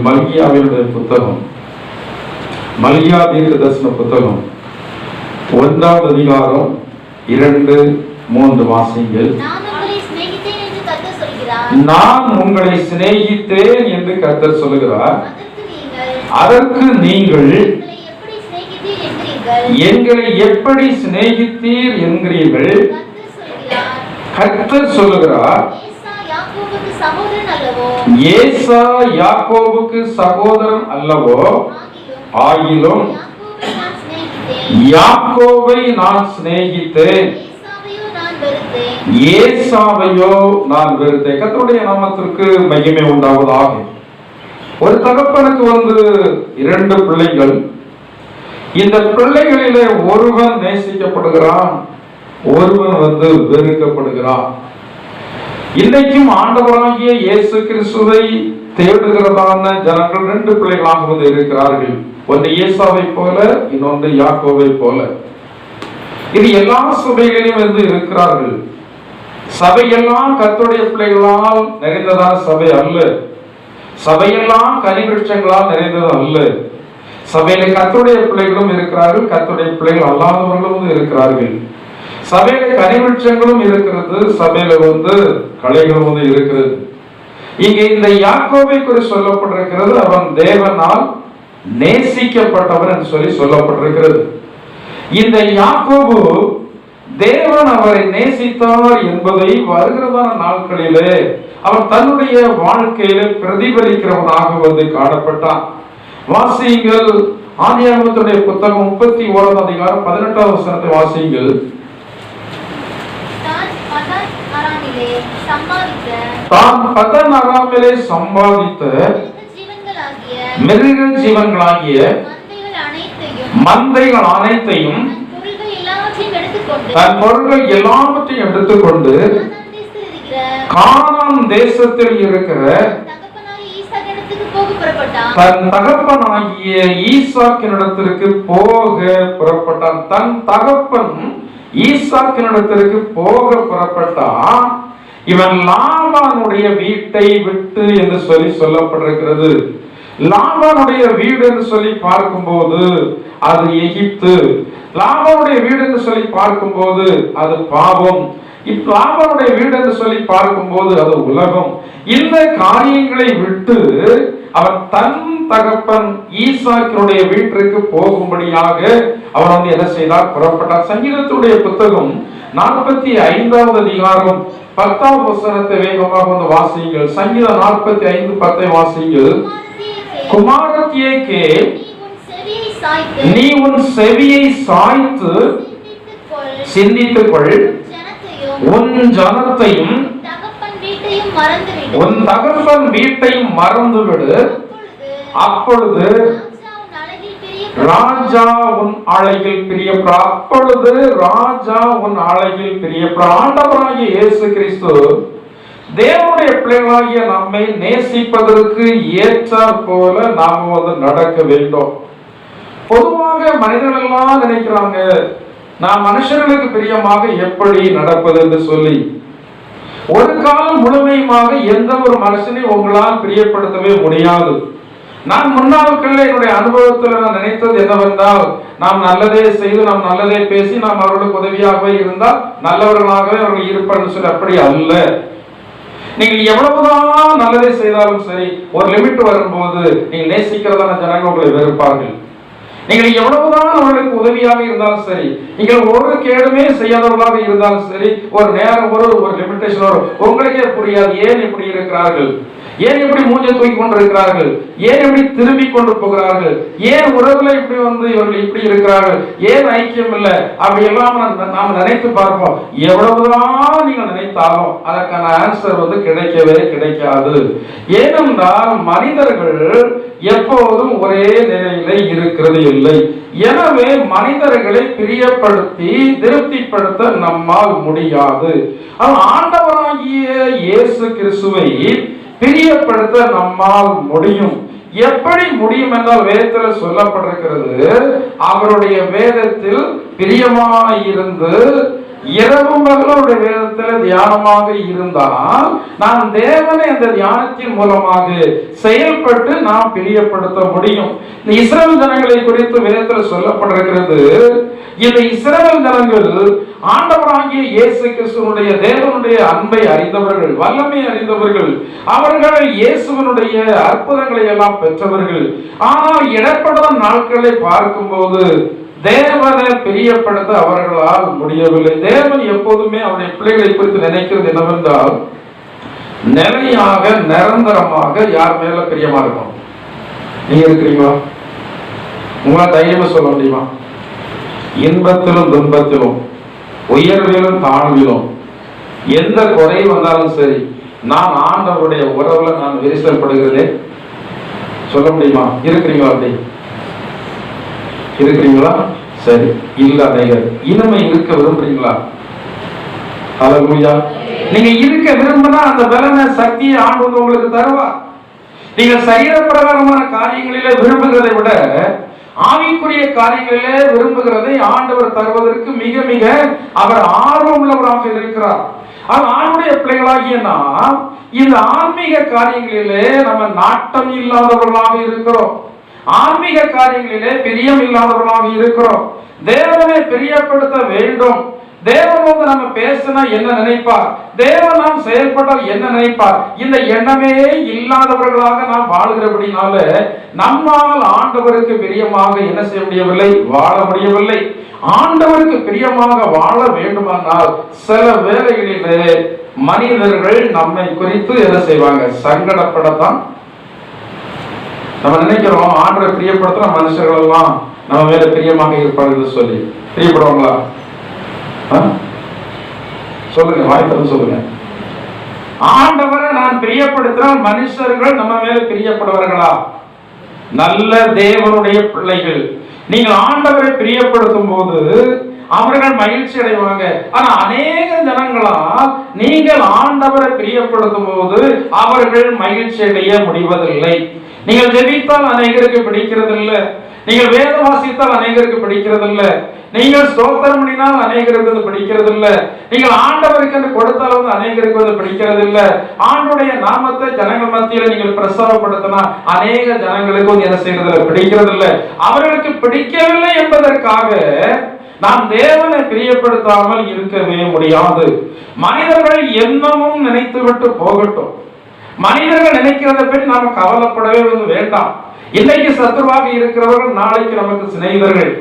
மல்கியாவினுடைய புத்தகம், மல்கியா தீர்க்க தரிசன புத்தகம் 1ஆம் அதிகாரம் 2-3 வாசிங்கள். நான் உங்களை சிநேகித்தேன் என்று கர்த்தர் சொல்லுகிறார். அதற்கு நீங்கள் எங்களை எப்படி சிநேகித்தீர் என்கிறீர்கள்? கர்த்தர் சொல்லுகிறார், ஏசா யாக்கோபுக்கு சகோதரன் அல்லவோ? ஆகிலும் யாக்கோபை நான் சிநேகித்தேன், ஏசாவையோ நான் வெறுத்தேன். கர்த்தருடைய நாமத்திற்கு மகிமை உண்டாவதாக. ஒரு தகப்பனுக்கு 2 பிள்ளைகள். இந்த பிள்ளைகளிலே ஒருவன் நேசிக்கப்படுகிறான், ஒருவன் வெறுக்கப்படுகிறான். இன்றைக்கும் ஆண்டவராகிய இயேசு கிறிஸ்துவை தேடுகிறதான ஜனங்கள் 2 பிள்ளைகளாக இருக்கிறார்கள். ஒன்று ஏசாவை போல, இன்னொன்று யாக்கோவை போல. இது எல்லா சபைகளிலும் இருக்கிறார்கள். சபையெல்லாம் கர்த்தருடைய பிள்ளைகளால் நிறைந்ததான சபை அல்ல. சபையெல்லாம் கனிவிருட்சங்களால் நிறைந்தது அல்ல. சபையில கர்த்தருடைய பிள்ளைகளும் இருக்கிறார்கள், கர்த்தருடைய பிள்ளைகள் அல்லாதவர்களும் இருக்கிறார்கள். சபையில கனிவிருட்சங்களும் இருக்கிறது, சபையில களைகளும் இருக்கிறது. இங்கே இந்த யாக்கோபை குறித்து சொல்லப்பட்டிருக்கிறது, அவன் தேவனால் நேசிக்கப்பட்டவன் என்று சொல்லப்பட்டிருக்கிறது. இந்த யாக்கோபு தேவன் அவரை நேசித்தார் என்பதை வருகிறதான நாட்களிலே அவன் தன்னுடைய வாழ்க்கையில பிரதிபலிக்கிறவனாக காணப்பட்டான். வாசியுங்கள், ஆதியாகமத்துடைய புத்தகம் 31ஆம் அதிகாரம் 18ஆம் வசனத்தை வாசியுங்கள். தான் பதன் அராமிலே சம்பாதித்த மிருக ஜீவன்களாகிய மந்தைகள் அனைத்தையும் தன் பொருள்கள் எல்லாவற்றையும் எடுத்துக்கொண்டு கானான் தேசத்தில் இருக்கிற தன் தகப்பனாகிய ஈசாக்கினிடத்திற்கு போக புறப்பட்டான். தன் தகப்பன் ஈசாக்கினிடத்திற்கு போக புறப்பட்டான். இவன் லாபானுடைய வீட்டை விட்டு என்று சொல்லப்பட்டிருக்கிறது. லாபானுடைய வீடு என்று சொல்லி பார்க்கும்போது அது எகிப்து. லாபானுடைய வீடு என்று சொல்லி பார்க்கும்போது அது பாவம். லாபானுடைய வீடு என்று சொல்லி பார்க்கும்போது அது உலகம். இந்த காரியங்களை விட்டு அவன் தன் தகப்பன் ஈசாக்கினுடைய வீட்டிற்கு போகும்படியாக அவன் என்ன செய்தார்? புறப்பட்டார். சங்கீதத்துடைய புத்தகம் 45ஆம் அதிகாரம் 10ஆம் வசனத்தை வேகமாக வாசியுங்கள். சங்கீதம் 45:10 வாசியுங்கள். குமாரத்தியே கேள், நீ உன் செவியை சாய்த்து சிந்தித்துக்கொள், உன் ஜனத்தையும் உன் தகப்பன் வீட்டையும் மறந்துவிடு. அப்பொழுது ராஜா உன் அழகில் பிரியப்பா. அப்பொழுது ராஜா உன் அழகில் பிரியப்பா. ஆண்டவராகிய இயேசு கிறிஸ்து தேவனுடைய பிள்ளைகளாகிய நம்மை நேசிப்பதற்கு ஏற்றாற் போல நாம நடக்க வேண்டும். பொதுவாக மனிதர்கள் எல்லாம் நினைக்கிறாங்க, நான் மனுஷர்களுக்கு பிரியமாக எப்படி நடப்பது என்று சொல்லி. ஒரு காலம் முழுமையுமாக எந்த ஒரு மனுஷனை உங்களால் பிரியப்படுத்தவே முடியாது. நான் முன்னாட்களில் என்னுடைய அனுபவத்தில் நான் நினைத்தது என்னவென்றால், நாம் நல்லதே செய்து, நாம் நல்லதே பேசி, நாம் அவர்களுக்கு உதவியாகவே இருந்தால் நல்லவர்களாகவே அவர்கள் இருப்பார்கள் சொல்லி. அப்படி அல்ல. நீங்கள் எவ்வளவுதான் நல்லதே செய்தாலும் சரி, ஒரு லிமிட் வரும்போது நீங்கள் நேசிக்கிறதான ஜனங்கள் உங்களை வெறுப்பார்கள். நீங்கள் எவ்வளவுதான் அவர்களுக்கு உதவியாக இருந்தாலும் சரி, நீங்கள் ஒரு கேடுமே செய்யாதவர்களாக இருந்தாலும் சரி, ஒரு நேரம் ஒரு லிமிட்டேஷன் வரும். உங்களுக்கே புரியாது ஏன் இப்படி இருக்கிறார்கள், ஏன் இப்படி மூஞ்சை தூக்கி கொண்டிருக்கிறார்கள், ஏன் இப்படி திரும்பி கொண்டு போகிறார்கள், ஏன் உறவுல இப்படி இவர்கள் இப்படி இருக்கிறார்கள், ஏன் ஐக்கியம் இல்லை, அப்படி எல்லாம் நாம் நினைத்து பார்ப்போம். எவ்வளவுதான் நீங்கள் நினைத்தாலும் அதற்கான ஆன்சர் கிடைக்கவே கிடைக்காது. ஏனென்றால் மனிதர்கள் எப்போதும் ஒரே நிலையில இருக்கிறது இல்லை. எனவே மனிதர்களை பிரியப்படுத்தி திருப்திப்படுத்த நம்மால் முடியாது. ஆண்டவராகிய இயேசு கிறிஸ்துவை பிரியப்படுத்த நம்மால் முடியும். எப்படி முடியும் என்றால் வேதத்தில் சொல்லப்பட்டிருக்கிறது, அவருடைய வேதத்தில் பிரியமாயிருந்து இரவும் பகலும் வேதத்துல தியானமாக இருந்தால் நாம் தேவனை அந்த தியானத்தின் மூலமாக செயல்பட்டு நாம் பிரியப்படுத்த முடியும். இந்த இஸ்ரவேல் ஜனங்களை குறித்து வேதத்தில் சொல்லப்பட்டிருக்கிறது. இந்த இஸ்ரவேல் ஜனங்கள் ஆண்டவராகிய இயேசு கிறிஸ்துவினுடைய தேவனுடைய அன்பை அறிந்தவர்கள், வல்லமை அறிந்தவர்கள், அவர்கள் இயேசுவினுடைய அற்புதங்களை எல்லாம் பெற்றவர்கள். ஆனால் இடப்படாத நாட்களை பார்க்கும்போது தேவனை பிரியப்படுத்த அவர்களால் முடியவில்லை. தேவன் எப்போதுமே அவருடைய பிள்ளைகளை குறித்து நினைக்கிறது என்னவென்றால், நிலையாக நிரந்தரமாக யார் மேல பிரியமா இருக்கும். நீங்க இருக்கிறீங்களா? உங்களா தைரியமா சொல்ல முடியுமா? இன்பத்திலும் துன்பத்திலும் உயர்விலும் தாழ்விலும் எந்த குறை வந்தாலும் சரி, நான் ஆண்டவருடைய உறவுல நான் விரிசல் படுகிறதே சொல்ல முடியுமா? இருக்கிறீங்களா? அப்படி இருக்கிறீங்களா? சரி, இல்ல அநேகர் இனிமை இருக்க விரும்புறீங்களா? ஹல்லேலூயா. நீங்க இருக்க விரும்பினா அந்த பலன சக்தியை ஆண்டவர் உங்களுக்கு தருவார். நீங்க சரீர பிரகாரமான காரியங்களிலே விரும்புகிறதை விட ஆவிக்குரிய காரியங்களிலே விரும்புகிறதை ஆண்டவர் தருவதற்கு மிக மிக அவர் ஆர்வம் உள்ளவராக இருக்கிறார். ஆண்டுடைய பிள்ளைகளாகிய நாம் இந்த ஆன்மீக காரியங்களிலே நம்ம நாட்டம் இல்லாதவர்களாக இருக்கிறோம். ஆன்மீக காரியங்களிலே பிரியம் இல்லாதவர்களாக இருக்கிறோம். தேவனை பிரியப்படுத்த வேண்டும். தேவன் நம்ம பேசினா என்ன நினைப்பார், தேவன் நாம் செயல்பட்டால் என்ன நினைப்பார், இந்த எண்ணமே இல்லாதவர்களாக நாம் வாழ்கிறபடினால நம்மால் ஆண்டவருக்கு பிரியமாக என்ன செய்ய முடியவில்லை, வாழ முடியவில்லை. ஆண்டவருக்கு பிரியமாக வாழ வேண்டுமானால் சில வேளைகளிலே மனிதர்கள் நம்மை குறித்து என்ன செய்வாங்க, சங்கடப்படத்தான். நம்ம நினைக்கிறோம் ஆண்டவரை பிரியப்படுத்துற மனுஷர்கள் எல்லாம் நம்ம மேல பிரியமாக இருப்பார்கள் சொல்லி. பிரியப்படுவாங்களா? சொல்லுங்க, வாய்ப்பு சொல்லுங்க. ஆண்டவரை நான் பிரியப்படுத்தினால் மனுஷர்கள் நம்ம மேல பிரியப்படுவார்களா? நல்ல தேவனுடைய பிள்ளைகள் நீங்கள் ஆண்டவரை பிரியப்படுத்தும் போது அவர்கள் மகிழ்ச்சி அடைவாங்க. ஆனா அநேக ஜனங்களால் நீங்கள் ஆண்டவரை பிரியப்படுத்தும் போது அவர்கள் மகிழ்ச்சி அடைய முடிவதில்லை. நீங்கள் ஜெபித்தால் அநேகருக்கு பிடிக்கிறது இல்லை, நீங்கள் வேத வாசித்தால் அநேகருக்கு பிடிக்கிறது இல்லை, நீங்கள் ஸ்தோத்திரம் பண்ணினால் அநேகருக்கு பிடிக்கிறது இல்லை, நீங்கள் ஆண்டவருக்கு என்று கொடுத்தால் அநேகருக்கு பிடிக்கிறது இல்லை, ஆண்டுடைய நாமத்தை ஜனங்கள் மத்தியில் நீங்கள் பிரசவப்படுத்தினா அநேக ஜனங்களுக்கு என்ன செய்யறது பிடிக்கிறது இல்லை. அவர்களுக்கு பிடிக்கவில்லை என்பதற்காக நாம் தேவனை பிரியப்படுத்தாமல் இருக்கவே முடியாது. மனிதர்கள் என்னமும் நினைத்து விட்டு போகட்டும். மனிதர்கள் நினைக்கிறதை பற்றி நாம கவலைப்படவே வேண்டாம். இன்னைக்கு சத்துருவாக இருக்கிறவர்கள் நாளைக்கு நமக்கு சிநேகிதர்கள்,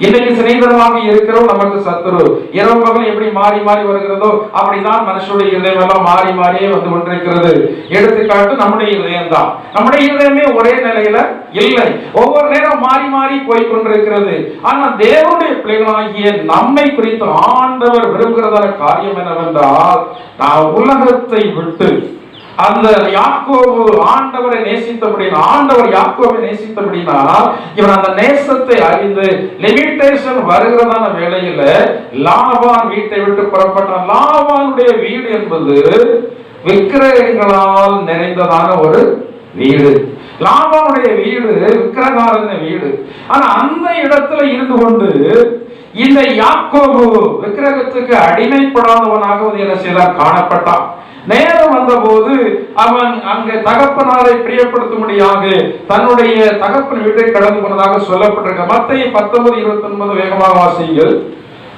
இன்னைக்கு சிநேகிதமாக இருக்கிறவங்க நமக்கு சத்துரு. இரவு பகல் எப்படி மாறி மாறி வருகிறதோ அப்படிதான் மனுஷனுடைய இதயம் எல்லாம் மாறி மாறியே வந்து கொண்டிருக்கிறது. எடுத்துக்காட்டு நம்முடைய இதயம் தான். நம்முடைய இதயமே ஒரே நிலையில இல்லை, ஒவ்வொரு நேரம் மாறி மாறி போய் கொண்டிருக்கிறது. ஆனா தேவனுடைய பிள்ளைகளாகிய நம்மை குறித்து ஆண்டவர் விரும்புகிறதான காரியம் என்னவென்றால், நான் உலகத்தை விட்டு அந்த யாக்கோபு ஆண்டவரை நேசித்தபடினா, ஆண்டவர் யாக்கோபை நேசித்தபடினா இவன் அந்த நேசத்தை அறிந்து லிமிட்டேஷன் வருகிறதான வேளையில லாபான் வீட்டை விட்டு புறப்பட்டான். லாபானுடைய வீடு என்பது விக்கிரகங்களால் நிறைந்ததான ஒரு வீடு. லாபானுடைய வீடு விக்கிரகாரன வீடு. ஆனா அந்த இடத்துல இருந்து கொண்டு இந்த யாக்கோபு விக்கிரகத்துக்கு அடிமைப்படாதவனாக என்ன செய்தான், காணப்பட்டான். நேரம் வந்த போது அவன் அங்கே தகப்பனாரை பிரியப்படுத்தும்படியாக தன்னுடைய தகப்பன் வீட்டை கடந்து போனதாக சொல்லப்பட்டிருக்க. மத்தேயு 19:29 வேகமாக வாசியுங்கள்.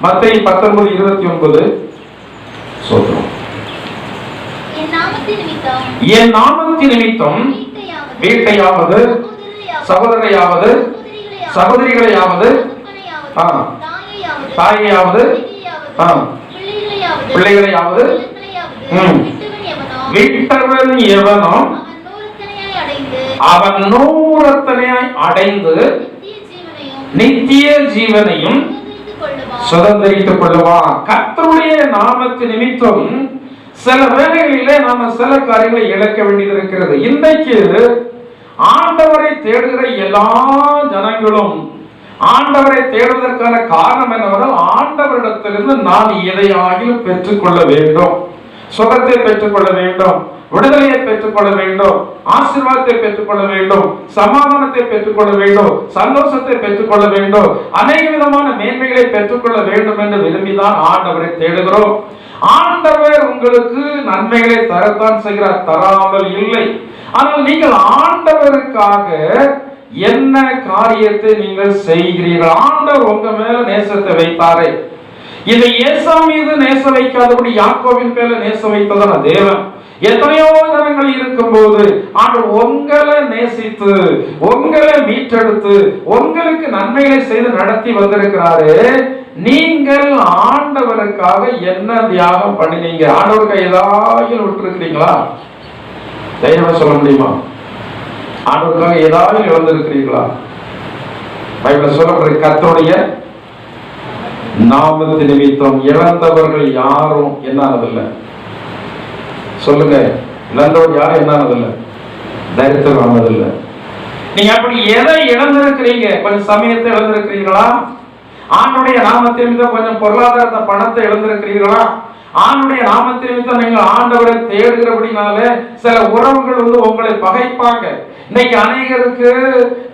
மத்தேயு 19:29. சொல்றோம், என் நாமத்தின் நிமித்தம் வீட்டையாவது சகோதரையாவது சகோதரிகளையாவது தாயையாவது பிள்ளைகளையாவது விட்டவன் எவனோ அவன் நூறத்தனையாய் அடைந்து நித்திய ஜீவனையும் சுதந்திரித்துக் கொள்ளுவான். கர்த்தருடைய நாமத்தின் நிமித்தம் சில வேளைகளிலே நாம சில காரியங்களை இழக்க வேண்டியது இருக்கிறது. இன்றைக்கு ஆண்டவரை தேடுகிற எல்லா ஜனங்களும் ஆண்டவரை தேடுவதற்கான காரணம் என்னவென்றால், ஆண்டவரிடத்திலிருந்து நான் எதையாகிலும் பெற்றுக்கொள்ள வேண்டும், சுகத்தை பெற்றுக்கொள்ள வேண்டும், விடுதலையை பெற்றுக்கொள்ள வேண்டும், ஆசீர்வாதத்தை பெற்றுக்கொள்ள வேண்டும், சமாதானத்தை பெற்றுக்கொள்ள வேண்டும், சந்தோஷத்தை பெற்றுக்கொள்ள வேண்டும், அநேக விதமான மேன்மைகளை பெற்றுக்கொள்ள வேண்டும் என்று விரும்பிதான் ஆண்டவரை தேடுகிறோம். ஆண்டவர் உங்களுக்கு நன்மைகளை தரத்தான் செய்கிறார், தராமல் இல்லை. ஆனால் நீங்கள் ஆண்டவருக்காக என்ன காரியத்தை நீங்கள் செய்கிறீர்கள்? ஆண்டவர் உங்க மேல நேசத்தை வைத்தாரே. இந்த ஏசாவு மீது நேசம் வைக்காதபடி யாக்கோபின் மேல நேசம் வைத்ததான தேவன். எத்தனையோ ஜனங்கள் இருக்கும் போது ஆண்டவர் உங்களை நேசித்து, உங்களை மீட்டெடுத்து, உங்களுக்கு நன்மைகளை செய்து நடத்தி வந்திருக்கிறாரு. நீங்கள் ஆண்டவருக்காக என்ன தியாகம் பண்ணினீங்க? ஆண்டவருக்காக ஏதாவது விட்டுருக்கிறீங்களா? தைரியமா சொல்ல முடியுமா? ஆண்டவருக்காக ஏதாவது இழந்திருக்கிறீர்களா? பைபிள்ல சொல்லப்படுற கர்த்தருடைய நாமத்து நிமித்தம் இழந்தவர்கள் யாரும் என்னானதில்லை. சொல்லுங்க, இழந்தவர் யாரும் என்னானதில்லை? தரித்திரம் ஆனதில்லை. நீங்க அப்படி எதை இழந்திருக்கிறீங்க? கொஞ்சம் சமயத்தை இழந்திருக்கிறீங்களா? ஆண்டுடைய நாமத்து நிமித்தம் கொஞ்சம் பொருளாதாரத்தை, பணத்தை இழந்திருக்கிறீர்களா? ஆண்டுடைய நாமத்தின் நிமித்தம் நீங்கள் ஆண்டவரை தேடுகிறபடினால சில உறவுகள் உங்களை பகைப்பாங்க. இன்னைக்கு அநேகருக்கு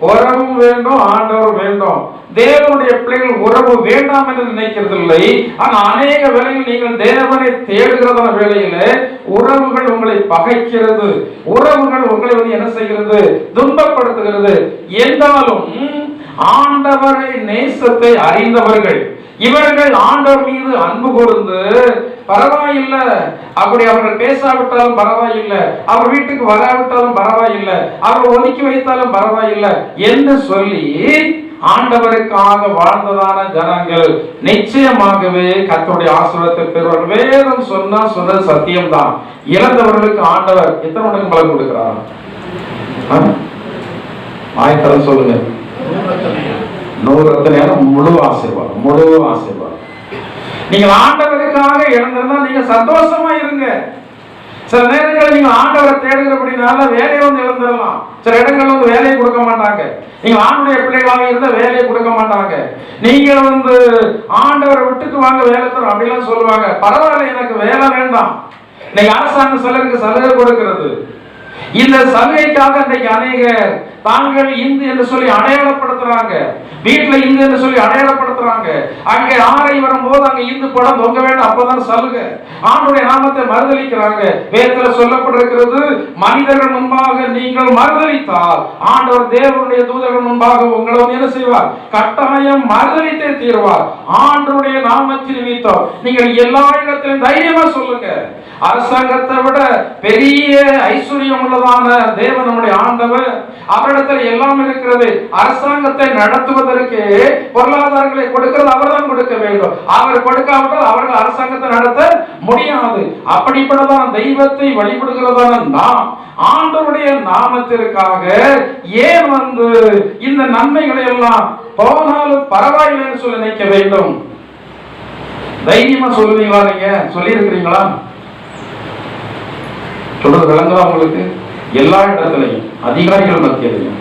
உறவும் வேண்டும், ஆண்டவர் வேண்டும். தேவனுடைய பிள்ளைகள் உறவு வேண்டாம் என்று நினைக்கிறது இல்லை. ஆனா அநேக வேளையில் நீங்கள் தேவனை தேடுகிறதான வேளையில உறவுகள் உங்களை பகைக்கிறது, உறவுகள் உங்களை என்ன செய்கிறது? துன்பப்படுத்துகிறது. என்றாலும் ஆண்டவரை நேசத்தை அறிந்தவர்கள் இவர்கள் ஆண்டவர் மீது அன்பு கூர்ந்து, பரவாயில்லை அப்படி அவர்கள் பேசாவிட்டாலும் பரவாயில்லை, அவர் வீட்டுக்கு வராவிட்டாலும் பரவாயில்லை, அவர் ஒதுக்கி வைத்தாலும் பரவாயில்லை என்று சொல்லி ஆண்டவருக்காக வாழ்ந்ததான ஜனங்கள் நிச்சயமாகவே கர்த்தருடைய ஆசீர்வாதத்தை பெறுவார்கள். வேதம் சொன்னது சத்தியம்தான். இழந்தவர்களுக்கு ஆண்டவர் எத்தனை மடங்கு பலன் கொடுக்கிறார்? ஆயத்தரம் சொல்லுங்க. 100 ரத்தினம் முழு ஆசீர்வாதம், முழு ஆசீர்வாதம். நீங்கள் ஆண்டவருக்காக இழந்திருந்தா நீங்க சந்தோஷமா இருங்க. சில நேரங்களில் நீங்க ஆண்டவரை தேடுகிறபடினால வேலையை இழந்துடலாம். சில இடங்கள் வேலையை கொடுக்க மாட்டாங்க. நீங்க ஆண்டுடைய பிள்ளைகளாக இருந்தா வேலையை கொடுக்க மாட்டாங்க. நீங்க ஆண்டவரை விட்டுட்டு வாங்க வேலை தரும் அப்படிலாம் சொல்லுவாங்க. பரவாயில்ல, எனக்கு வேலை வேண்டாம். இன்னைக்கு அரசாங்கம் சிலருக்கு சலுகை கொடுக்கிறது. இந்த சலுகைக்காக இன்றைக்கு அநேகர் தாங்கள் இந்து என்று சொல்லி அடையாளப்படுத்துறாங்க. வீட்டுல இந்து என்று சொல்லி அடையாளப்படுத்துறாங்க. அங்கே ஆரை வரும்போது அங்க இந்து படம் தொங்க வேண்டும், அப்பதான் சலுகை. ஆண்டுடைய நாமத்தை மறுதலிக்கிறாங்க. வேதத்துல சொல்லப்பட்டிருக்கிறது, மனிதர்கள் முன்பாக நீங்கள் மறுதலித்தால் ஆண்டவர் தேவனுடைய தூதர்கள் முன்பாக உங்களை என்ன செய்வார்? கட்டாயம் மறுதலித்தே தீர்வார். ஆண்டவருடைய நாமத்தின் நிமித்தம் நீங்கள் எல்லா இடத்திலும் தைரியமா சொல்லுங்க. அரசாங்கத்தை விட பெரிய ஐஸ்வர்யம் உள்ளதான தேவன் நம்முடைய ஆண்டவர். அவரிடத்தில் எல்லாம் இருக்கிறது. அரசாங்கத்தை நடத்துவதற்கு பொருளாதாரங்களை கொடுக்கிறது அவர்தான் கொடுக்க வேண்டும். அவர் கொடுக்காவிட்டால் அவர்கள் அரசாங்கத்தை நடத்த முடியாது. அப்படிப்பட்டதான தெய்வத்தை வழிபடுகிறதான நாம் ஆண்டவருடைய நாமத்திற்காக ஏன் இந்த நன்மைகளை எல்லாம் போனாலும் பரவாயில்லைன்னு சொல்லி நினைக்க வேண்டும்? தைரியமா சொல்லுவீங்களா? நீங்க சொல்லி இருக்கிறீங்களா? சொல்றது விளங்குதா உங்களுக்கு? எல்லா இடத்துலையும் அதிகாரிகள் மத்தியிலையும்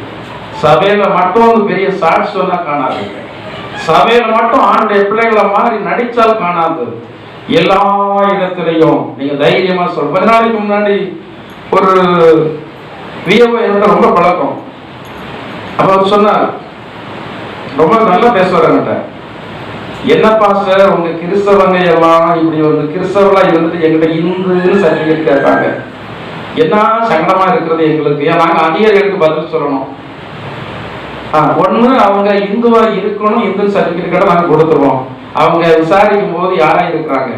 சபையில மட்டும் பெரிய சாட்சி சொன்னா காணாது. சபையில மட்டும் ஆண்டுடைய பிள்ளைகளை மாதிரி நடிச்சால் காணாது. எல்லா இடத்திலையும் நீங்க தைரியமா சொல்ல. 10 நாளைக்கு முன்னாடி ஒரு வியவோ என்கிட்ட ரொம்ப பழக்கம். அப்ப அவர் சொன்னார், ரொம்ப நல்லா பேசுவார். என்னப்பா சார், உங்க கிறிஸ்தவங்க எல்லாம் இப்படி கிறிஸ்தவர்களா இருந்துட்டு எங்கிட்ட இந்துன்னு சர்டிபிகேட் கேட்டாங்க. என்ன சங்கடமா இருக்கிறது எங்களுக்கு. நாங்க அதிகாரிகளுக்கு பதில் சொல்லணும். ஒண்ணு அவங்க இந்துவா இருக்கணும், இந்து சர்டிபிகேட் நாங்க கொடுத்துருவோம். அவங்க விசாரிக்கும் போது யாரா இருக்கிறாங்க?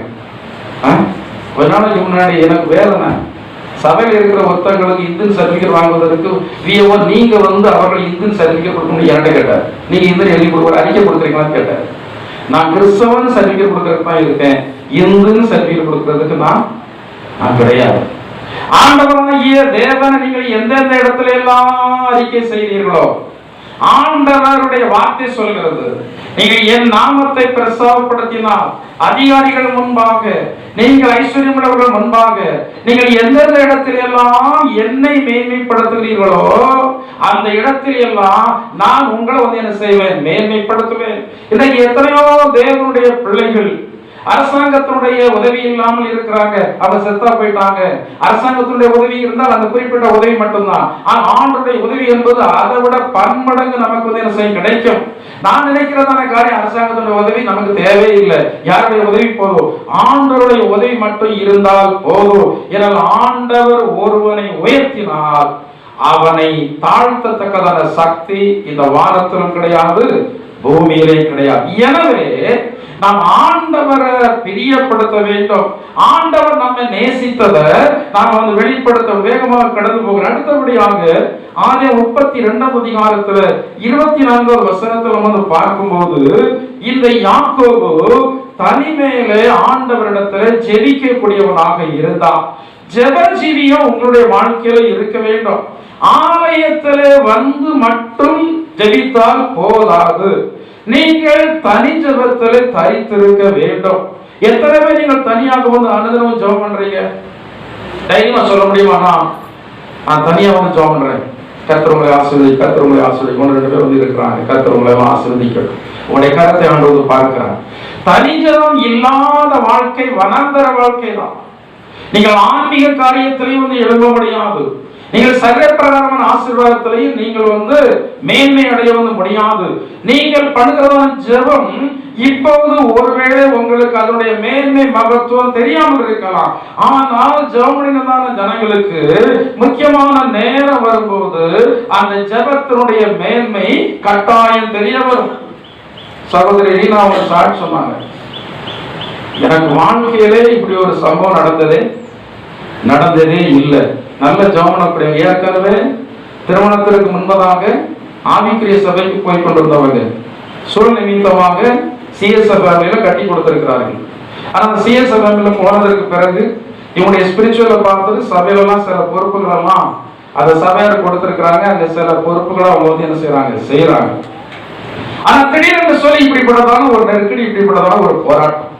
கொஞ்ச நாளைக்கு முன்னாடி எனக்கு வேதனை. சபையில் இருக்கிற ஒருத்தங்களுக்கு இந்து சர்டிபிகேட் வாங்குவதற்கு விஓ நீங்க அவர்கள் இந்து சர்டிபிகேட் கொடுக்கணும் என்கிட்ட கேட்டார். நீங்க இந்து எழுதி கொடுக்க அறிக்கை கொடுக்குறீங்களான்னு கேட்டார். நான் கிறிஸ்தவன் சர்டிபிகேட் கொடுக்கறதுக்கு தான் இருக்கேன், இந்துன்னு சர்டிபிகேட் கொடுக்கறதுக்கு நான் கிடையாது. ஆண்டவராகிய தேவனை நீங்கள் எந்தெந்த இடத்துல எல்லாம் அறிக்கை செய்தீர்களோ ஆண்டவருடைய வார்த்தை சொல்கிறது, நீங்கள் என் நாமத்தை பிரஸ்தாபப்படுத்தினால் அதிகாரிகள் முன்பாக, நீங்கள் ஐஸ்வர்யமுள்ளவர்கள் முன்பாக, நீங்கள் எந்தெந்த இடத்தில் எல்லாம் என்னை மேன்மைப்படுத்துகிறீர்களோ அந்த இடத்தில் எல்லாம் நான் உங்களை என்ன செய்வேன்? மேன்மைப்படுத்துவேன். இன்னைக்கு எத்தனையோ தேவனுடைய பிள்ளைகள் அரசாங்கத்தினுடைய உதவி இல்லாமல் இருக்கிறாங்க, அவங்க செத்தா போயிட்டாங்க. அரசாங்கத்தினுடைய உதவி இருந்தால் அந்த குறிப்பிட்ட உதவி மட்டும்தான். ஆண்டவருடைய உதவி என்பது அதை விட பன்மடங்கு நமக்கு வந்து என்ன செய்ய கிடைக்கும். நான் நினைக்கிறதான காரியம், அரசாங்கத்தினுடைய உதவி நமக்கு தேவையில்லை. யாருடைய உதவி போதும்? ஆண்டவருடைய உதவி மட்டும் இருந்தால் போதும். ஏனால் ஆண்டவர் ஒருவனை உயர்த்தினால் அவனை தாழ்த்தத்தக்கதான சக்தி இந்த வானத்திலும் கிடையாது, பூமியிலே கிடையாது. எனவே நாம் ஆண்டவரை பிரியப்படுத்த வேண்டும். ஆண்டவர் நம்மை நேசித்ததை நாம் வந்து வெளிப்படுத்த வேகமாக கடந்து போகிறோம். அடுத்தபடியாக ஆதியாகமம் 32 அதிகாரத்துல 24வது வசனத்துல வந்து பார்க்கும்போது, இந்த யாக்கோபு தனிமையிலே ஆண்டவரிடத்துல ஜெபிக்கக்கூடியவனாக இருந்தான். ஜெபஜீவியம் உங்களுடைய வாழ்க்கையில இருக்க வேண்டும். ஆலயத்திலே வந்து மட்டும் ஜெபித்தால் போதாது, நீங்கள் தனி ஜெபத்திலே தரித்திருக்க வேண்டும். எத்தனை பேர் நீங்கள் தனியாக வந்து அனுதினமும் ஜெபம் பண்றீங்க? தைரியமா சொல்ல முடியுமா? நான் தனியா வந்து ஜெபம் பண்றேன். கர்த்தர் உங்களை ஆசீர்வதி, கர்த்தர் உங்களை ஆசீர்வதி. 1-2 பேர் வந்து இருக்கிறாங்க. கர்த்தர் உங்களை ஆசீர்வதிக்கட்டும். உங்களுடைய கரத்தை ஆண்டவர் பார்க்கிறார். தனி ஜெபம் இல்லாத வாழ்க்கை வனாந்தர வாழ்க்கை தான். நீங்கள் ஆன்மீக காரியத்திலையும் வந்து எழுத முடியாது. நீங்கள் சரீரப்பிரகாரமான ஆசீர்வாதத்திலையும் நீங்கள் வந்து மேன்மை அடைய வந்து முடியாது. நீங்கள் பண்ணுகிறதான ஜெபம் இப்போது ஒருவேளை உங்களுக்கு அதனுடைய மேன்மை மகத்துவம் தெரியாமல் இருக்கலாம். ஆனால் ஜெபம் ஜனங்களுக்கு முக்கியமான நேரம் வரும்போது அந்த ஜெபத்தினுடைய மேன்மை கட்டாயம் தெரிய வரும். சகோதரி ரீனா அவங்க சாட்சி சொன்னாங்க, எனக்கு வாழ்க்கையிலே இப்படி ஒரு சம்பவம் நடந்ததே இல்லை. நல்ல ஜெபம். ஏற்கனவே திருமணத்திற்கு முன்பதாக ஆவிக்குரிய சபைக்கு போய் கொண்டிருந்தவங்க சூழ் நிமித்தமாக சிஎஸ்எஃப் ஃபேமிலியில கட்டி கொடுத்திருக்கிறார்கள். ஆனா அந்த சிஎஸ்எஃப் ஃபேமிலியில போனதற்கு பிறகு இவங்களுடைய ஸ்பிரிச்சுவலை பார்த்துட்டு சபையிலலாம் சில பொறுப்புகள் எல்லாம் அதை சபையார் கொடுத்திருக்கிறாங்க. அந்த சில பொறுப்புகளை அவங்க வந்து என்ன செய்யறாங்க. ஆனா திடீர்னு சொல்லி இப்படிப்பட்டதான ஒரு நெருக்கடி, இப்படிப்பட்டதான ஒரு போராட்டம்.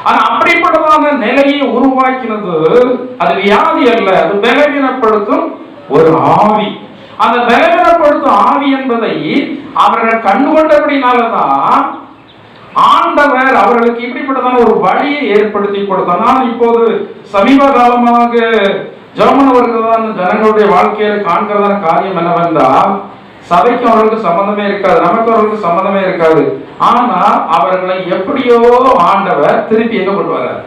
ஆனா அப்படிப்பட்டதான நிலையை உருவாக்கினது அது வியாதி அல்ல, அது பலவீனப்படுத்தும் ஒரு ஆவி. அந்த பலவீனப்படுத்தும் ஆவி என்பதை அவர்கள் கண்டுகொண்டபடினாலதான் ஆண்டவர் அவர்களுக்கு இப்படிப்பட்டதான ஒரு வழியை ஏற்படுத்தி கொடுத்தார். நான் இப்போது சமீப காலமாக ஜெர்மன் வருகிறதான ஜனங்களுடைய வாழ்க்கையில காண்கிறதான காரியம் என்னவென்றால், சபைக்கு அவர்களுக்கு சம்பந்தமே இருக்காது, நமக்கு அவர்களுக்கு சம்பந்தமே இருக்காது. ஆனா அவர்களை எப்படியோ ஆண்டவர் திருப்பி எங்க கொண்டு வர்றார்?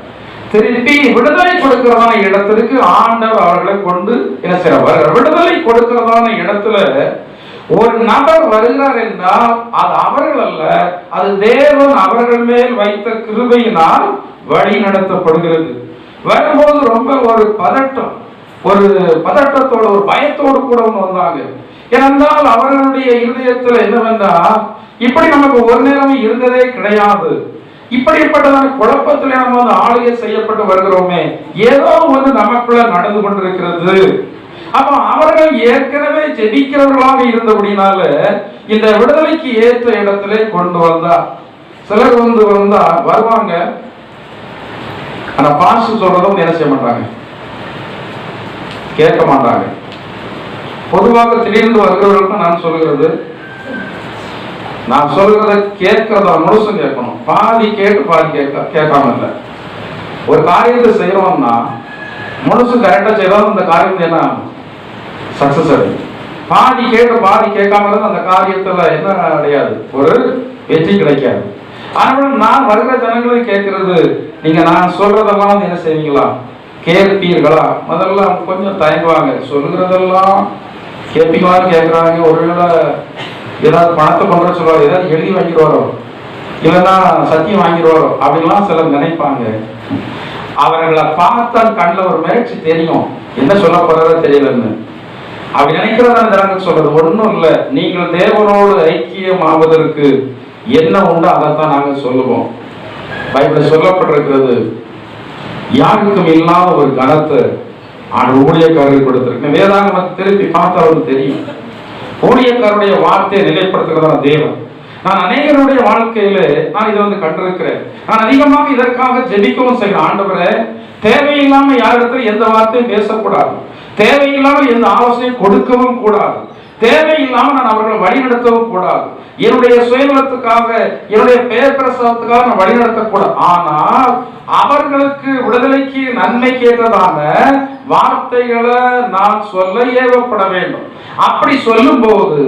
திருப்பி விடுதலை கொடுக்கிறதான இடத்திற்கு ஆண்டவர் அவர்களை கொண்டு என்ன செய்யறார்? விடுதலை கொடுக்கிறதான இடத்துல ஒரு நபர் வருகிறார் என்றால் அது அவர்கள் அல்ல, அது தேவன் அவர்கள் மேல் வைத்த கிருபையினால் வழி நடத்தப்படுகிறது. வரும்போது ரொம்ப ஒரு பதட்டத்தோடு ஒரு பயத்தோடு கூட வந்தாங்க. ஏனென்றால் அவர்களுடைய இருதயத்தில் என்னவென்றால், இப்படி நமக்கு ஒரு நேரமும் இருந்ததே கிடையாது. இப்படிப்பட்டதான குழப்பத்தில் நம்ம வந்து ஆளுகை செய்யப்பட்டு வருகிறோமே, ஏதோ ஒன்று நமக்குள்ள நடந்து கொண்டிருக்கிறது. அப்ப அவர்கள் ஏற்கனவே ஜெபிக்கிறவர்களாக இருந்தபடினால இந்த விடுதலைக்கு ஏற்ற இடத்திலே கொண்டு வந்தா. சிலர் வருவாங்க, ஆனா பாஸ்டர் சொல்றதும் என்ன செய்ய மாட்டாங்க, கேட்க மாட்டாங்க. பொதுவாக திடீர்ந்து வருகிறவர்களுக்கு நான் சொல்கிறத கேட்கிறதா முழுசும் கேட்கணும். பாதி கேட்டு பாதி கேட்காம இல்லை. ஒரு காரியத்தை செய்யறோம்னா முழுசு கரெக்டா செய்யறோம், அந்த காரியம் என்ன சக்சஸ் அடையும். பாதி கேட்டு பாதி கேட்காம இருந்தா அந்த காரியத்துல என்ன அடையாது, ஒரு வெற்றி கிடைக்காது. ஆனால் நான் வருகிற ஜனங்களை கேட்கிறது, நீங்க நான் சொல்றதெல்லாம் வந்து என்ன செய்வீங்களா, கேட்பீர்களா? முதல்ல அவங்க கொஞ்சம் தயங்குவாங்க. சொல்லுகிறதெல்லாம் கேட்பீங்களான்னு கேட்குறாங்க. ஒருவேளை ஏதாவது பணத்தை பண்ற சொல்லுவார், ஏதாவது எழுதி வாங்கிடுவாரோ, இல்லைன்னா சத்தியம் வாங்கிடுவாரோ அப்படின்லாம் சிலர் நினைப்பாங்க. அவர்களை பார்த்தால் கண்ணில் ஒரு முயற்சி தெரியும், என்ன சொல்ல போறதோ தெரியலன்னு. அப்படி நினைக்கிறதான ஜனங்கள் சொல்றது ஒன்றும் இல்லை. நீங்கள் தேவனோடு ஐக்கியம் ஆவதற்கு என்ன உண்டு அதைத்தான் நாங்கள் சொல்லுவோம். பைபிள் சொல்லப்பட்டிருக்கிறது, யாருக்கும் இல்லாத ஒரு கனத்தை ஊழியக்காரர்கள் கொடுத்திருக்கு. வேதாகமத்தை திருப்பி பார்த்தா அவருக்கு தெரியும், ஊழியக்காரருடைய வார்த்தையை நிலைப்படுத்துகிறதான தேவன். நான் அநேகருடைய வாழ்க்கையில நான் இதை வந்து கண்டிருக்கிறேன். நான் அதிகமாக இதற்காக ஜெபிக்கவும் செய்கிறேன். ஆண்டவரே, தேவையில்லாம யாரிடத்துல எந்த வார்த்தையும் பேசக்கூடாது, தேவையில்லாமல் எந்த ஆலோசனையும் கொடுக்கவும் கூடாது. தேவையில்லாம நான் அவர்களை வழிநடத்தவும் கூடாது. என்னுடைய சுயநலத்துக்காக, என்னுடைய பெயர் பிரசவத்துக்காக நான் வழிநடத்தக்கூடாது. ஆனால் அவர்களுக்கு விடுதலைக்கு நன்மை கேட்டதான வார்த்தைகளை நான் சொல்ல ஏவப்பட வேண்டும். அப்படி சொல்லும் போது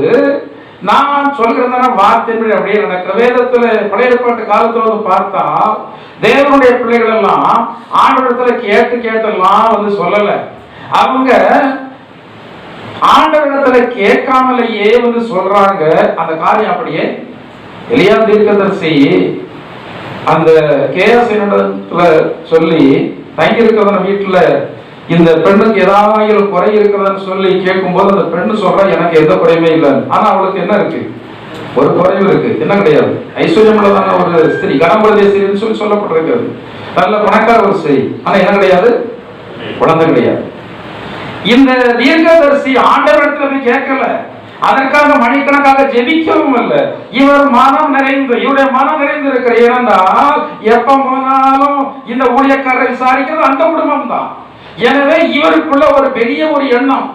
நான் சொல்கிறதான வார்த்தை அப்படியே நடக்கிற வேதத்துல பழைய ஏற்பாட்டு காலத்துல வந்து பார்த்தா தேவனுடைய பிள்ளைகள் எல்லாம் ஆண்டவரிடத்துல கேட்டெல்லாம் வந்து சொல்லல. அவங்க ஆண்டவரிடத்துல கேட்காமலேயே வந்து சொல்றாங்க. அந்த காரியம் அப்படியே எலியா தீர்க்கதரிசி அந்த கேயாசினிடத்துல சொல்லி தங்கி இருக்கிறவன வீட்டுல இந்த பெண்ணுக்கு ஏதாவது குறை இருக்கிறதுன்னு சொல்லி கேட்கும் போது அந்த பெண்ணு சொல்றா, எனக்கு எந்த குறையுமே இல்லை. ஆனா அவளுக்கு என்ன இருக்கு? ஒரு குறைவு இருக்கு. என்ன கிடையாது? ஐஸ்வர்யமுள்ளதான ஒரு ஸ்திரீ, கனம்புரதே ஸ்திரீன்னு சொல்லி சொல்லப்பட்டிருக்கிறது. நல்ல பணக்கார ஒரு ஸ்திரீ. ஆனா என்ன கிடையாது? குழந்தை கிடையாது. இந்த தீர்க்கதரிசி ஆண்டவரிடத்துல போய் கேட்கல, அதற்காக மணிக்கணக்காக ஜெபிக்கவும் இல்லை. இவர் மனம் நிறைந்து, இவருடைய மனம் நிறைந்து இருக்கிற இருந்தால் எப்ப போனாலும் இந்த ஊழியக்காரரை விசாரிக்கிறது அந்த குடும்பம் தான். எனவே இவருக்குள்ள ஒரு பெரிய ஒரு எண்ணம்,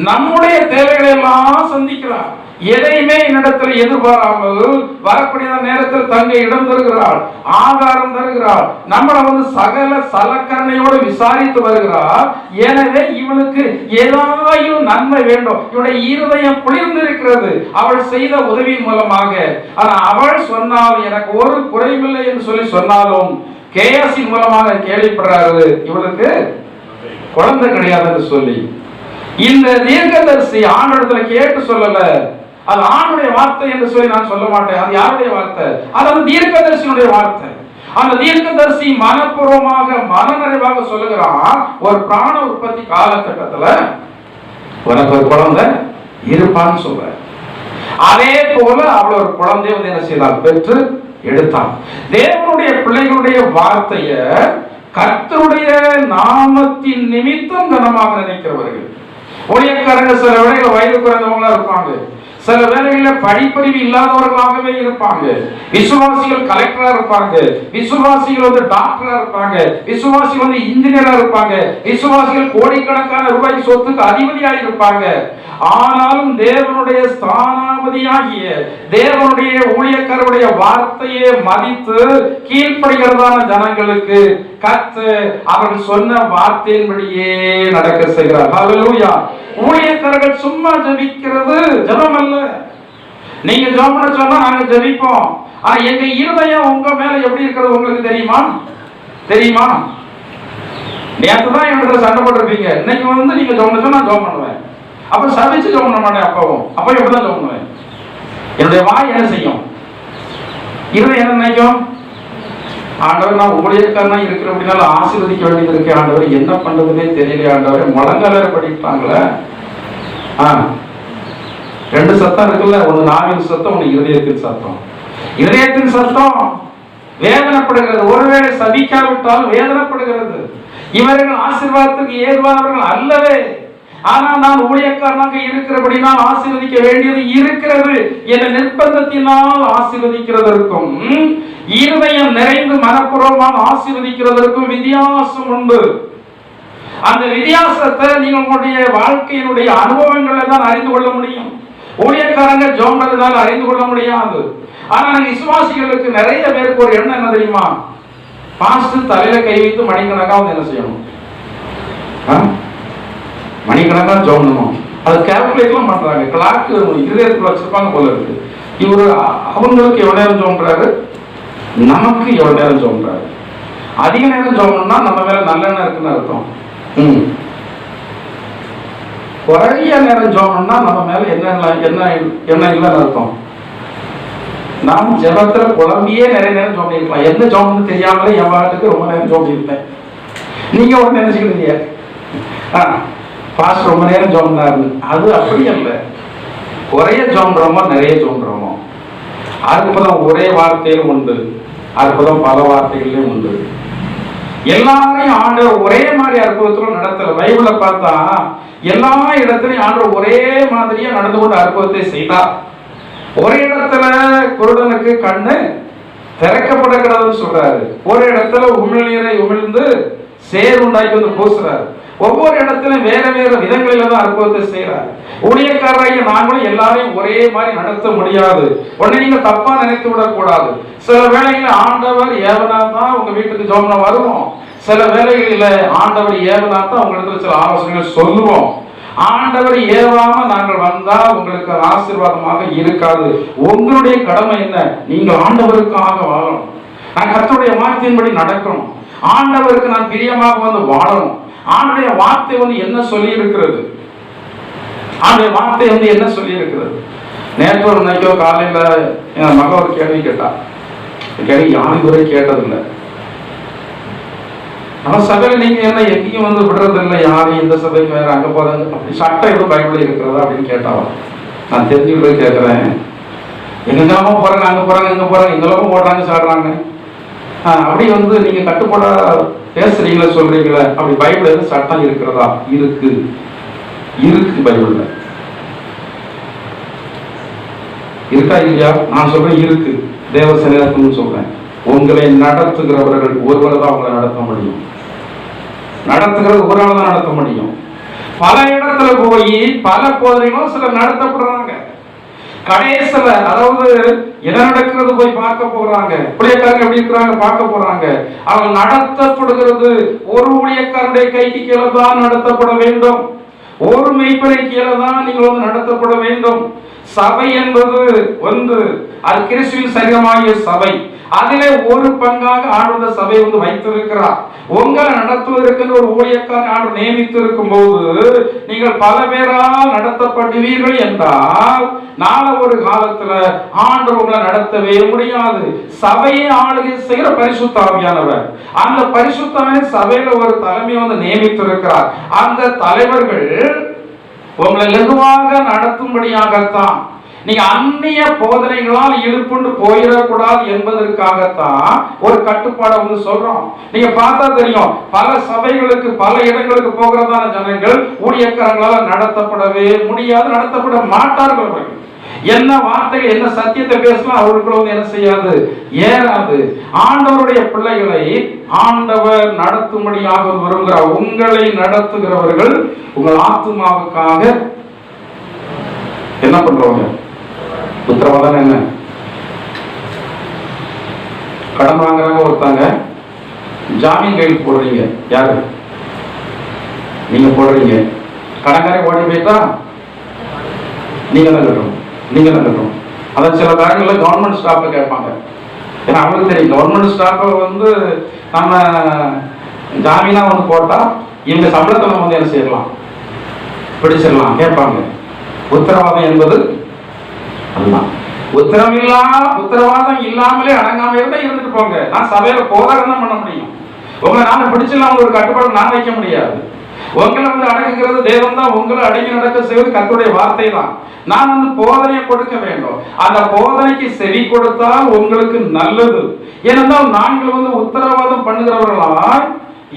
நம்முடைய தேவைகளை எல்லாம் சந்திக்கிறார். எதையுமே என்னிடத்தில் எதிர்பாராமல் வரக்கூடிய நேரத்தில் தங்க இடம் தருகிறாள், ஆகாரம் தருகிறாள், நம்மளை வந்து சகல சலக்கரணையோடு விசாரித்து வருகிறார். எனவே இவளுக்கு ஏதாவது நன்மை வேண்டும். இவளுடைய இருதயம் குளிர்ந்து இருக்கிறது அவள் செய்த உதவியின் மூலமாக. ஆனா அவள் சொன்னால் எனக்கு ஒரு குறைவில்லை என்று சொல்லி சொன்னாலும் கேயாசின் மூலமாக கேள்விப்படுறாரு இவளுக்கு குழந்தை கிடையாது என்று சொல்லி. இந்த தீர்க்கதரிசி ஆண்டவரிடத்துல கேட்டு சொல்லல, அது ஆண்டுடைய வார்த்தை என்று சொல்லி நான் சொல்ல மாட்டேன். அது யாருடைய வார்த்தை? அது தீர்க்கதரிசியுடைய வார்த்தை. அந்த தீர்க்கதரிசி மனப்பூர்வமாக மனநிறைவாக சொல்லுகிறான், ஒரு பிராண உற்பத்தி காலகட்டத்துல உனக்கு ஒரு குழந்தை இருப்பான்னு சொல்ற. அதே போல அவள் ஒரு குழந்தை வந்து என்ன செய்தால்? பெற்று எடுத்தான். தேவனுடைய பிள்ளைகளுடைய வார்த்தைய கர்த்தருடைய நாமத்தின் நிமித்தம் கனமாக நினைக்கிறவர்கள். ஊழியக்காரங்க சில வேளைகளில் வயது குறைந்தவங்களா இருப்பாங்க, சில வேளைகளில் படிப்பறிவு இல்லாதவர்களாகவே இருப்பாங்க. விசுவாசிகள் கலெக்டரா இருப்பாங்க, விசுவாசிகள் வந்து டாக்டரா இருப்பாங்க, விசுவாசிகள் வந்து இன்ஜினியரா இருப்பாங்க, விசுவாசிகள் கோடிக்கணக்கான ரூபாய் சொத்துக்கு அதிபதியாக இருப்பாங்க. ஆனாலும் தேவனுடைய ஸ்தானாபதியாகிய தேவனுடைய ஊழியக்காரருடைய வார்த்தையை மதித்து கீழ்ப்படுகிறதான ஜனங்களுக்கு கர்த்தர் அவர்கள் சொன்ன வார்த்தையின்படியே நடக்க செய்கிறார். ஹல்லேலூயா. ஊழியக்காரர்கள் சும்மா ஜெபிக்கிறது ஜெபம் அல்ல. நீங்க ஜெபம் பண்ண சொன்னா நாங்க ஜெபிப்போம். ஆனா எங்க இருதயம் உங்க மேல எப்படி இருக்கிறது உங்களுக்கு தெரியுமா? தெரியுமா? நேற்று தான் என்னோட சண்டை போட்டிருப்பீங்க. இன்னைக்கு வந்து நீங்க ஜெபம் பண்ண சொன்னா ஜெபம் பண்ணுவேன். அப்ப சபிச்சு ஜெபம் பண்ண மாட்டேன். அப்போ எப்படிதான் ஜெபம் பண்ணுவேன்? என்னுடைய வாய் என்ன செய்யும்? இருதயம் என்ன நினைக்கும்? ஆண்டவர் நான் ஊழியக்காரனா இருக்கிற அப்படின்னால ஆசீர்வதிக்க வேண்டியது இருக்கு. ஆண்டவர் என்ன பண்றதுன்னே தெரியல. ஆண்டவர் முழங்கால படிப்பாங்களே. ரெண்டு சத்தம் இருக்குல்ல, ஒன்னு நாவின் சத்தம், ஒன்னு இருதயத்தின் சத்தம். இருதயத்தின் சத்தம் வேதனைப்படுகிறது. ஒருவேளை சபிக்காவிட்டால் வேதனைப்படுகிறது. இவர்கள் ஆசீர்வாதத்துக்கு ஏதுவானவர்கள் அல்லவே. ஆனால் நான் ஊழியக்காரனாக இருக்கிறபடினால் ஆசீர்வதிக்க வேண்டியது இருக்கிறது என்ற நிர்பந்தத்தினால் ஆசீர்வதிக்கிறதற்கும் இருதயம் நிறைந்து மனப்பூர்வமாக ஆசீர்வதிக்கிறதற்கும் வித்தியாசம் உண்டு. அந்த வித்தியாசத்தை நீங்கள் உங்களுடைய வாழ்க்கையினுடைய அனுபவங்களை தான் அறிந்து கொள்ள முடியும். ஊழியக்காரங்க ஜோம்பதுனால அறிந்து கொள்ள முடியாது. ஆனால் விசுவாசிகளுக்கு நிறைய பேருக்கு ஒரு எண்ணம் என்ன தெரியுமா? பாஸ்டர் தலையில கை வைத்து மணிக்கணக்காக வந்து என்ன செய்யணும்? மணிக்கணக்காக ஜோம்பணும். அது கால்குலேட்லாம் பண்றாங்க. கிளாக் இருதயத்துக்குள்ள வச்சிருப்பாங்க போல இருக்கு. இவரு அவங்களுக்கு எவ்வளவு நேரம் ஜோம்புறாரு, நமக்கு எவ்வளவு நேரம் ஜோம்புறாரு. அதிக நேரம் ஜோம்பணும்னா நம்ம மேல நல்லெண்ணம் இருக்குன்னு அர்த்தம். குறைய நேரம் ஜோம்பணும்னா நம்ம மேல என்ன இல்லைன்னு அர்த்தம். நான் ஜெபத்துல குழம்பியே நிறைய நேரம் ஜோம்பிருக்கலாம். என்ன ஜோம்புன்னு தெரியாமலே என் வாழ்க்கைக்கு ரொம்ப நேரம் ஜோம்பிருப்பேன். நீங்க ஒரு நினைச்சுக்கிறீங்க பாஸ்டர் ரொம்ப நேரம் ஜோம்புறாரு. அது அப்படி அல்ல. குறைய ஜோம்புறோமோ நிறைய ஜோம்புறோமோ, அற்புதம் ஒரே வார்த்தையிலும் உண்டு, அற்புதம் பல வார்த்தைகளிலும் உண்டு. எல்லாரையும் ஆண்டவர் ஒரே மாதிரி அற்புதத்துல நடத்தல. பைபிளை பார்த்தா எல்லா இடத்துலையும் ஆண்டவர் ஒரே மாதிரியா நடந்து கொண்டு அற்புதத்தை செய்தார். ஒரு இடத்துல குருடனுக்கு கண்ணு திறக்கப்படக்கூடாதுன்னு சொல்றாரு. ஒரு இடத்துல உமிழ்நீரை உமிழ்ந்து சேர் உண்டாக்கி வந்து பூசுறாரு. ஒவ்வொரு இடத்திலும் வேற வேற விதங்களில தான் அற்புதத்தை செய்யறாரு. ஊழியக்காரராகிய நாங்களும் எல்லாரையும் ஒரே மாதிரி நடத்த முடியாது. உடனே நீங்க தப்பா நினைத்து விடக்கூடாது. சில வேளைகளில் ஆண்டவர் ஏவனா தான் உங்க வீட்டுக்கு ஜோம்னா வருவோம். சில வேளைகளில் ஆண்டவர் ஏவனா தான் உங்களுக்கு சில ஆலோசனைகள் சொல்லுவோம். ஆண்டவர் ஏவாம நாங்கள் வந்தா உங்களுக்கு ஆசீர்வாதமாக இருக்காது. உங்களுடைய கடமை என்ன? நீங்கள் ஆண்டவருக்காக வாழணும். நான் கர்த்தருடைய வார்த்தையின்படி நடக்கணும். ஆண்டவருக்கு நான் பிரியமாக வந்து வாழணும். ஆண்டுடைய வார்த்தை வந்து என்ன சொல்லி இருக்கிறது? ஆண்டுடைய வார்த்தை வந்து என்ன சொல்லி இருக்கிறது? நேற்று ஒரு நாளைக்கோ காலையில என் மக ஒரு கேள்வி கேட்டா. கேள்வி யாரும் இதுவரை கேட்டதில்லை. நம்ம சபையில நீங்க என்ன எங்கேயும் வந்து விடுறது இல்லை, யாரும் இந்த சபைக்கு வேற அங்க போறாங்க அப்படி சட்டம் எதுவும் பைபிள் இருக்கிறதா அப்படின்னு கேட்டாவா? நான் தெரிஞ்சுக்கிட்டு கேட்கிறேன். எங்கெல்லாமோ போறாங்க, அங்க போறாங்க, இங்க போறாங்க, எங்கெல்லாமோ ஓடுறாங்க, சாடுறாங்க. அப்படி வந்து நீங்க கட்டுப்பாட பேசுறீங்களா, சொல்றீங்களா? அப்படி பைபிள் எதுவும் சட்டம் இருக்கிறதா? இருக்கு, இருக்கு. பைபிள்ல இருக்கா இல்லையா? நான் சொல்றேன் இருக்கு. தேவ சன்னிதானம்னு சொல்றேன். உங்களை நடத்துகிறவர்கள் ஒருவர் தான் உங்களை நடத்த முடியும். நடத்துகிறது ஒரு ஆள் தான் நடத்த முடியும். பல இடத்துல போய் பல போதனைகளும் சிலர் நடத்தப்படுறாங்க. கடைசியில அதாவது என்ன நடக்கிறது போய் பார்க்க போறாங்க. ஊழியக்காரங்க எப்படி இருக்கிறாங்க பார்க்க போறாங்க. அவங்க நடத்தப்படுகிறது ஒரு ஊழியக்காரனுடைய கைக்கு கீழே தான் நடத்தப்பட வேண்டும். ஒரு மெய்ப்பரை கீழே தான் நீங்கள் வந்து நடத்தப்பட வேண்டும். சபை என்பது ஒன்று, அது கிறிஸ்துவின் சரீரமாகிய சபை. அதிலே ஒரு பங்காக ஆண்டவர் சபை வந்து வைத்திருக்கிறார். உங்களை நடத்துவதற்கு ஒரு ஊழியக்காரன் ஆண்டவர் நியமித்து இருக்கும் போது நீங்கள் பல பேரால் நடத்தப்படுவீர்கள் என்றால் நாளை ஒரு காலத்துல ஆண்டவர் உங்களை நடத்தவே முடியாது. சபையை ஆளுகை செய்கிற பரிசுத்த ஆவியானவர், அந்த பரிசுத்த ஆவியானவர் சபையில ஒரு தலைமையை வந்து நியமித்து இருக்கிறார். அந்த தலைவர்கள் உங்களை லகுவாக நடத்தும்படியாகத்தான், நீங்க அந்நிய போதனைகளால் இழுப்புண்டு போயிடக்கூடாது என்பதற்காகத்தான் ஒரு கட்டுப்பாடை வந்து சொல்றோம். நீங்க பார்த்தா தெரியும், பல சபைகளுக்கு பல இடங்களுக்கு போகிறதான ஜனங்கள் ஊழியக்காரங்களால் நடத்தப்படவே முடியாது, நடத்தப்பட மாட்டார்கள். அவர்கள் என்ன வார்த்தைகள் என்ன சத்தியத்தை பேசலாம் அவர்களுக்கு என்ன செய்யாது, ஏறாது. ஆண்டவருடைய பிள்ளைகளை ஆண்டவர் நடத்தும்படியாக விரும்புகிறார். உங்களை நடத்துகிறவர்கள் உங்கள் ஆத்துமாவுக்காக என்ன பண்றவங்க? உத்தரவாதம் என்ன? கடன் வாங்குறாங்க ஒருத்தாங்க, ஜாமீன் கையில் போடுறீங்க. யாரு? நீங்க போடுறீங்க. கடன்காரை ஓடி போயிட்டா நீங்க தான் கட்டணும், நீங்க தான் கட்டணும். அதான் சில காரியங்களில் கவர்மெண்ட் ஸ்டாஃபை கேட்பாங்க. ஏன்னா அவங்களுக்கு தெரியும் கவர்மெண்ட் ஸ்டாஃபை வந்து நம்ம ஜாமீனா வந்து போட்டா இவங்க சம்பளத்தை நம்ம வந்து என்ன செய்யலாம், பிடிச்சிடலாம் கேட்பாங்க. உத்தரவாதம் என்பது அதுதான். உத்தரவாதம் இல்லாமலே அடங்காம இருந்தா இருந்துட்டு போங்க. நான் சபையில போராட்டம் தான் பண்ண முடியும். உங்களை நாம பிடிச்சிடலாம், ஒரு கட்டுப்பாடு நான் வைக்க முடியாது. உங்களை வந்து அடங்குகிறது தேவன் தான். உங்களை அடங்கி நடக்க செய்வது கர்த்தருடைய வார்த்தை தான். நான் வந்து போதனையை கொடுக்க வேண்டும். அந்த போதனைக்கு செவி கொடுத்தால் உங்களுக்கு நல்லது. ஏனென்றால் நாங்கள் வந்து உத்தரவாதம் பண்ணுகிறவர்களால்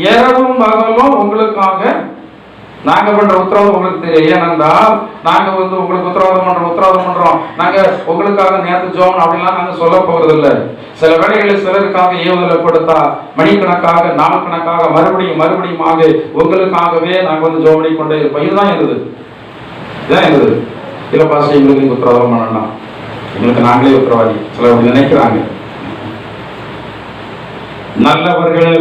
இரவும் பகலும் உங்களுக்காக நாங்க பண்ற உத்தரவாதம் உங்களுக்கு தெரியும். ஏனென்றால் நாங்க வந்து உங்களுக்கு உத்தரவாதம் பண்றோம், நாங்க உங்களுக்காக நேரத்து ஜோம் அப்படின்லாம் நாங்க சொல்ல போறது இல்லை. சில வேளைகளில் சிலருக்காக ஏவுதலை கொடுத்தா மணிக்கணக்காக நாள் கணக்காக மறுபடியுமாக உங்களுக்காகவே நாங்க வந்து ஜோம் பண்ணி கொண்டே இருப்போம். இதுதான் இருந்தது, இதான் இருந்தது. இல்ல பாஸ்டர் எங்களுக்கு உத்தரவாதம் பண்ணலாம், எங்களுக்கு நாங்களே உத்தரவாதி. சிலர் அப்படி நினைக்கிறாங்க. நல்லவர்கள்,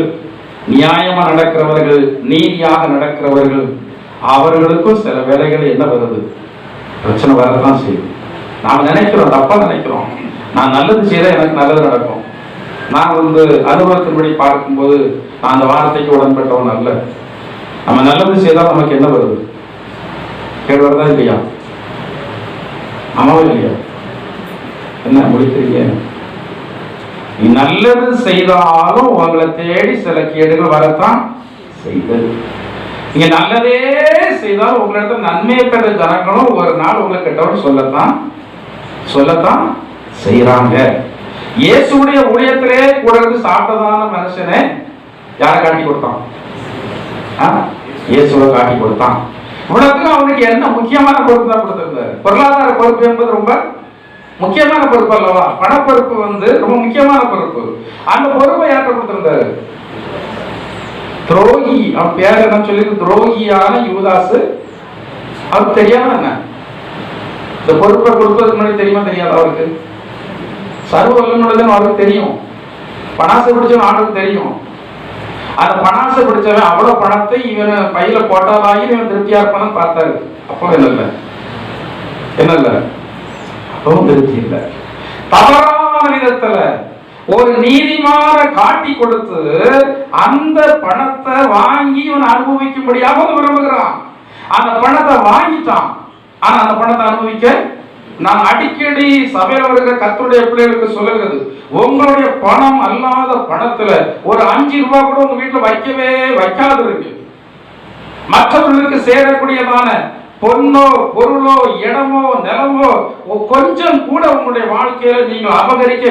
நியாயமா நடக்கிறவர்கள், நீதியாக நடக்கிறவர்கள், அவர்களுக்கும் சில வேலைகள் என்ன வருது, பிரச்சனை வரதான் செய்யும். நாம் நினைக்கிறோம், தப்பா நினைக்கிறோம். நான் நல்லது செய்தால் எனக்கு நல்லது நடக்கும். நான் வந்து அனுபவத்தின்படி பார்க்கும்போது நான் அந்த வார்த்தைக்கு உடன்பட்டவன் அல்ல. நம்ம நல்லது செய்தால் நமக்கு என்ன வருது, கேடு வருதா இல்லையா? ஆமாவா இல்லையா? என்ன முடிக்கிறீங்க? நீ நல்லது செய்தாலும் உங்களை தேடி சில கேடுகள் வரத்தான் செய்தது. நீங்க நல்லதே செய்தாலும் உங்களிடத்துல நன்மையை பெற ஜனங்களும் ஒரு நாள் உங்களை கிட்டவன் சொல்லத்தான் செய்யறாங்க. இயேசுடைய ஊழியத்திலே கூட இருந்து சாப்பிட்டதான மனுஷனை யாரை காட்டி கொடுத்தான்? இயேசுவை காட்டி கொடுத்தான். உலகத்துக்கு அவனுக்கு என்ன முக்கியமான பொறுப்பு தான் கொடுத்திருந்தாரு. பொருளாதார பொறுப்பு என்பது ரொம்ப முக்கியமான பொறுப்பு அல்லவா? பணப்பொறுப்பு வந்து ரொம்ப முக்கியமான பொறுப்பு. அந்த பொறுப்பை யார்கிட்ட கொடுத்திருந்தாரு? துரோகி, அவன் பேர் என்ன சொல்லி, துரோகியான யூதாசு. அவருக்கு தெரியாத என்ன இந்த பொறுப்பை கொடுப்பதுக்கு முன்னாடி தெரியுமா தெரியாத அவருக்கு? சர்வ வல்லமையுள்ளவன் அவருக்கு தெரியும். பணாசை பிடிச்சவன் ஆளுக்கு தெரியும். அந்த பணாசை பிடிச்சவன் அவ்வளவு பணத்தை இவன் பையில போட்டாலாகி இவன் திருப்தியா இருப்பான்னு பார்த்தாரு. அப்போ என்ன அப்பவும் திருப்தி இல்லை. தவறான விதத்துல ஒரு நீதிமான காட்டி கொடுத்து அந்த பணத்தை வாங்கி இவன் அனுபவிக்கும்படியாக விரும்புகிறான். அந்த பணத்தை வாங்கிட்டான். ஆனா அந்த பணத்தை அனுபவிக்க, நான் அடிக்கடி சபையில் வருகிற கர்த்தருடைய பிள்ளைகளுக்கு சொல்லுகிறது, உங்களுடைய பணம் அல்லாத பணத்துல ஒரு 5 ரூபாய் கூட உங்க வீட்டுல வைக்காது இருக்கு. மற்றவர்களுக்கு சேரக்கூடியதான பொன்னோ பொருளோ இடமோ நிலமோ கொஞ்சம் கூட உங்களுடைய வாழ்க்கையில நீங்கள் அபகரிக்க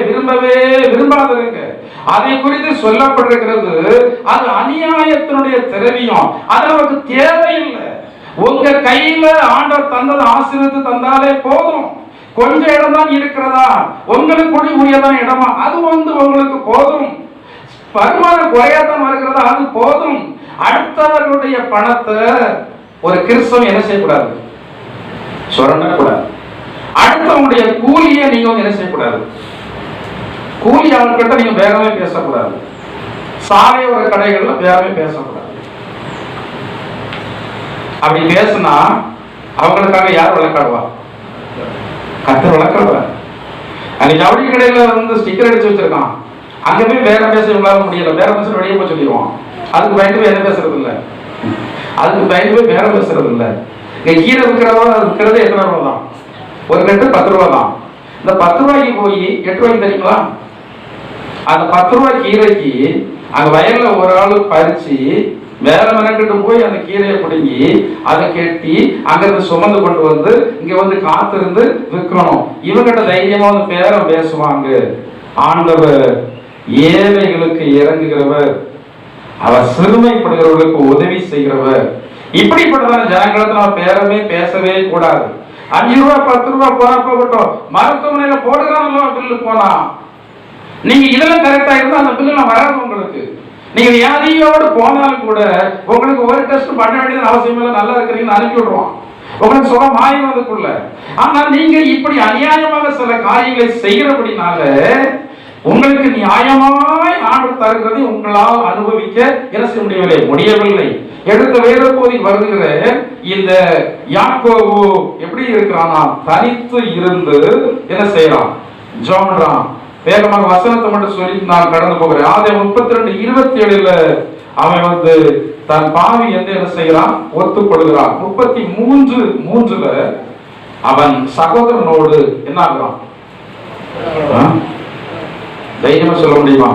விரும்பாதீங்க. அதை குறித்து சொல்லப்பட்டிருக்கிறது. அது அநியாயத்தினுடைய திரவியம். அது நமக்கு தேவையில்லை. உங்க கையில ஆண்டவர் தந்தது ஆசீர்வதித்து தந்தாலே போதும். கொஞ்சம் இடம் தான் இருக்கிறதா, உங்களுக்கு உரியதான் இடமா, அது உங்களுக்கு போதும். வருமானம் குறையாதான் இருக்கிறதா, அது போதும். அடுத்தவர்களுடைய பணத்தை ஒரு கிறிஸ்தவன் என்ன செய்யக்கூடாது, சுரண்டக்கூடாது. அடுத்தவங்களுடைய கூலியை நீங்க என்ன செய்யக்கூடாது, கூலி ஆட்கிட்ட நீங்க வேகமே பேசக்கூடாது. சாலையோர கடைகள்ல வேகமே பேசக்கூடாது. அப்படி பேசினா அவங்களுக்காக யார் வழக்காடுவா? கர்த்தர் வழக்காடுவார். அங்க ஜவுளி கடையில ஸ்டிக்கர் அடிச்சு வச்சிருக்கான். அங்க போய் வேற பேச இவங்களால முடியல, வேற பேச வெளியே போய் சொல்லிடுவான். அதுக்கு பயந்து போய் என்ன பேசுறது இல்லை, அதுக்கு பயந்து போய் வேற பேசுறது இல்லை. கீரை விற்கிறது எத்தனை ரூபா தான்? ஒரு கட்டு 10 ரூபா தான். இந்த 10 ரூபாய்க்கு போய் 8 ரூபாய்க்கு தெரியுங்களா? அந்த 10 ரூபாய் கீரைக்கு அங்க வயல்ல ஒரு ஆளு பறிச்சு வேற மெனக்கிட்டு போய் அந்த கீரையை பிடுங்கி அதை கெட்டி அங்கிருந்து சுமந்து கொண்டு வந்து இங்க காத்திருந்து விற்கணும். இவங்கிட்ட தைரியமா பேரம் பேசுவாங்க. ஆண்டவர் ஏழைகளுக்கு இறங்குகிறவர், அவர் சிறுமைப்படுகிறவர்களுக்கு உதவி செய்கிறவர். இப்படிப்பட்டதான ஜனங்களுக்கு நம்ம பேரமே பேசவே கூடாது. 5 ரூபாய் 10 ரூபாய் போகட்டும், மருத்துவமனையில போடுறாங்களோ பில்லு போனா நீங்க இதெல்லாம் கரெக்டா இருந்தா அந்த பில்லு வராது உங்களுக்கு. நீங்க வியாதியோடு போனாலும் கூட உங்களுக்கு ஒரு டெஸ்ட் பண்ண வேண்டியது அவசியம் இல்லை, நல்லா இருக்கிறீங்கன்னு அனுப்பி விடுவான். உங்களுக்கு சுகம் ஆயும் அதுக்குள்ள. ஆனா நீங்க இப்படி அநியாயமாக சில காரியங்களை செய்கிறபடினால உங்களுக்கு நியாயமாய் ஆண்டவர் தருகிறதை உங்களால் அனுபவிக்க என்ன செய்ய முடியவில்லை. எடுத்த வேத போதில் வருகிற இந்த யாக்கோபு எப்படி இருக்கிறானா, தனித்து இருந்து என்ன செய்யறான், ஜோம்றான். வேகமாக வசனத்தை மட்டும் சொல்லி நான் கடந்து போகிறேன். ஆதியாகமம் 32:27 அவன் தன் பாவி என்று என்ன செய்யறான், ஒத்துக்கொள்கிறான். 33:3 அவன் சகோதரனோடு என்ன ஆகுறான், தைரியமா சொல்ல முடியுமா,